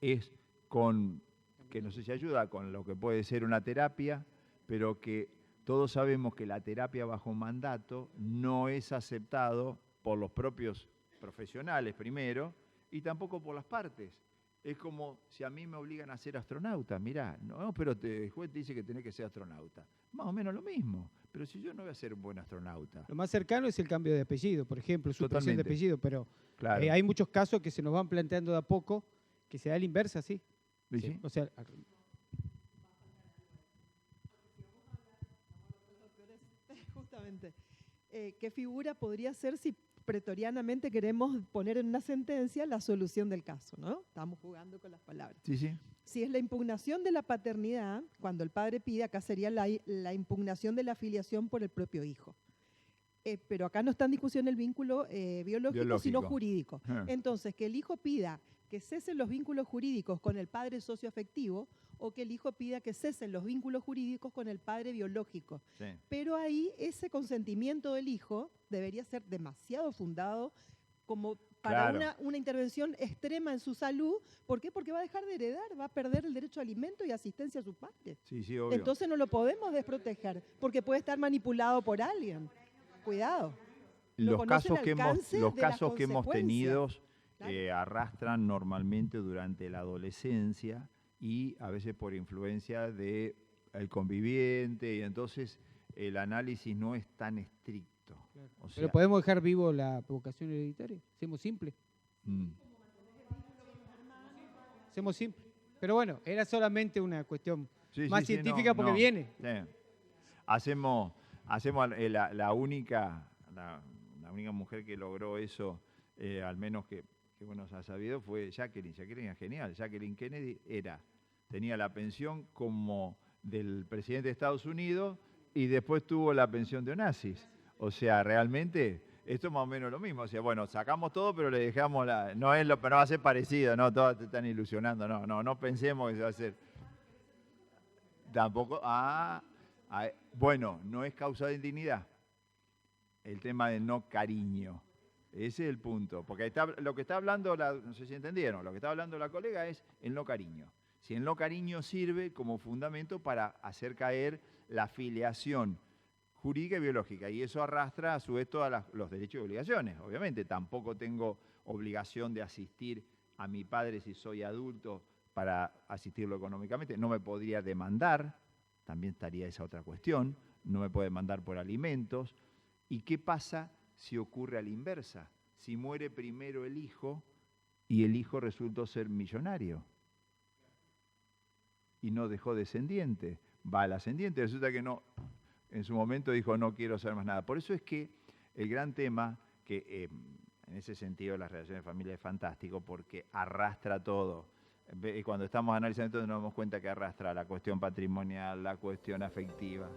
es con, que no sé si ayuda, con lo que puede ser una terapia, pero que todos sabemos que la terapia bajo mandato no es aceptado por los propios profesionales primero y tampoco por las partes. Es como si a mí me obligan a ser astronauta. Mirá, no, pero el juez te dice que tenés que ser astronauta. Más o menos lo mismo. Pero si yo no voy a ser un buen astronauta. Lo más cercano es el cambio de apellido, por ejemplo, supresión de apellido, pero claro. Hay muchos casos que se nos van planteando de a poco que se da la inversa, ¿sí? ¿Sí? O sea, justamente, ¿qué figura podría ser si pretorianamente queremos poner en una sentencia la solución del caso, ¿no? Estamos jugando con las palabras. Sí, sí. Si es la impugnación de la paternidad, cuando el padre pide, acá sería la impugnación de la filiación por el propio hijo. Pero acá no está en discusión el vínculo biológico, sino jurídico. Entonces, que el hijo pida que cesen los vínculos jurídicos con el padre socioafectivo o que el hijo pida que cesen los vínculos jurídicos con el padre biológico. Sí. Pero ahí ese consentimiento del hijo debería ser demasiado fundado como para una intervención extrema en su salud. ¿Por qué? Porque va a dejar de heredar, va a perder el derecho a alimento y asistencia a sus padres. Sí, sí, obvio. Entonces no lo podemos desproteger porque puede estar manipulado por alguien. Cuidado. Los casos que hemos tenido arrastran normalmente durante la adolescencia y a veces por influencia del conviviente, y entonces el análisis no es tan estricto. Claro. O sea, pero podemos dejar vivo la vocación hereditaria, hacemos simple. Hacemos simple. Pero bueno, era solamente una cuestión más científica porque viene. Sí. Hacemos la única mujer que logró eso, al menos que bueno, se ha sabido, fue Jacqueline. Jacqueline es genial. Jacqueline Kennedy tenía la pensión como del presidente de Estados Unidos y después tuvo la pensión de Onassis. O sea, realmente esto es más o menos lo mismo. O sea, bueno, sacamos todo, pero le dejamos pero no va a ser parecido, ¿no? Todos te están ilusionando. No pensemos que se va a hacer. Tampoco. Bueno, no es causa de indignidad. El tema de no cariño. Ese es el punto. Porque lo que está hablando, no sé si entendieron, lo que está hablando la colega es el no cariño. Si el no cariño sirve como fundamento para hacer caer la filiación jurídica y biológica. Y eso arrastra a su vez todos los derechos y obligaciones. Obviamente, tampoco tengo obligación de asistir a mi padre si soy adulto para asistirlo económicamente. No me podría demandar, también estaría esa otra cuestión. No me puede demandar por alimentos. ¿Y qué pasa si ocurre a la inversa? Si muere primero el hijo y el hijo resultó ser millonario y no dejó descendiente, va al ascendiente, resulta que no, en su momento dijo no quiero hacer más nada. Por eso es que el gran tema, que en ese sentido las relaciones de familia es fantástico porque arrastra todo. Cuando estamos analizando esto nos damos cuenta que arrastra la cuestión patrimonial, la cuestión afectiva.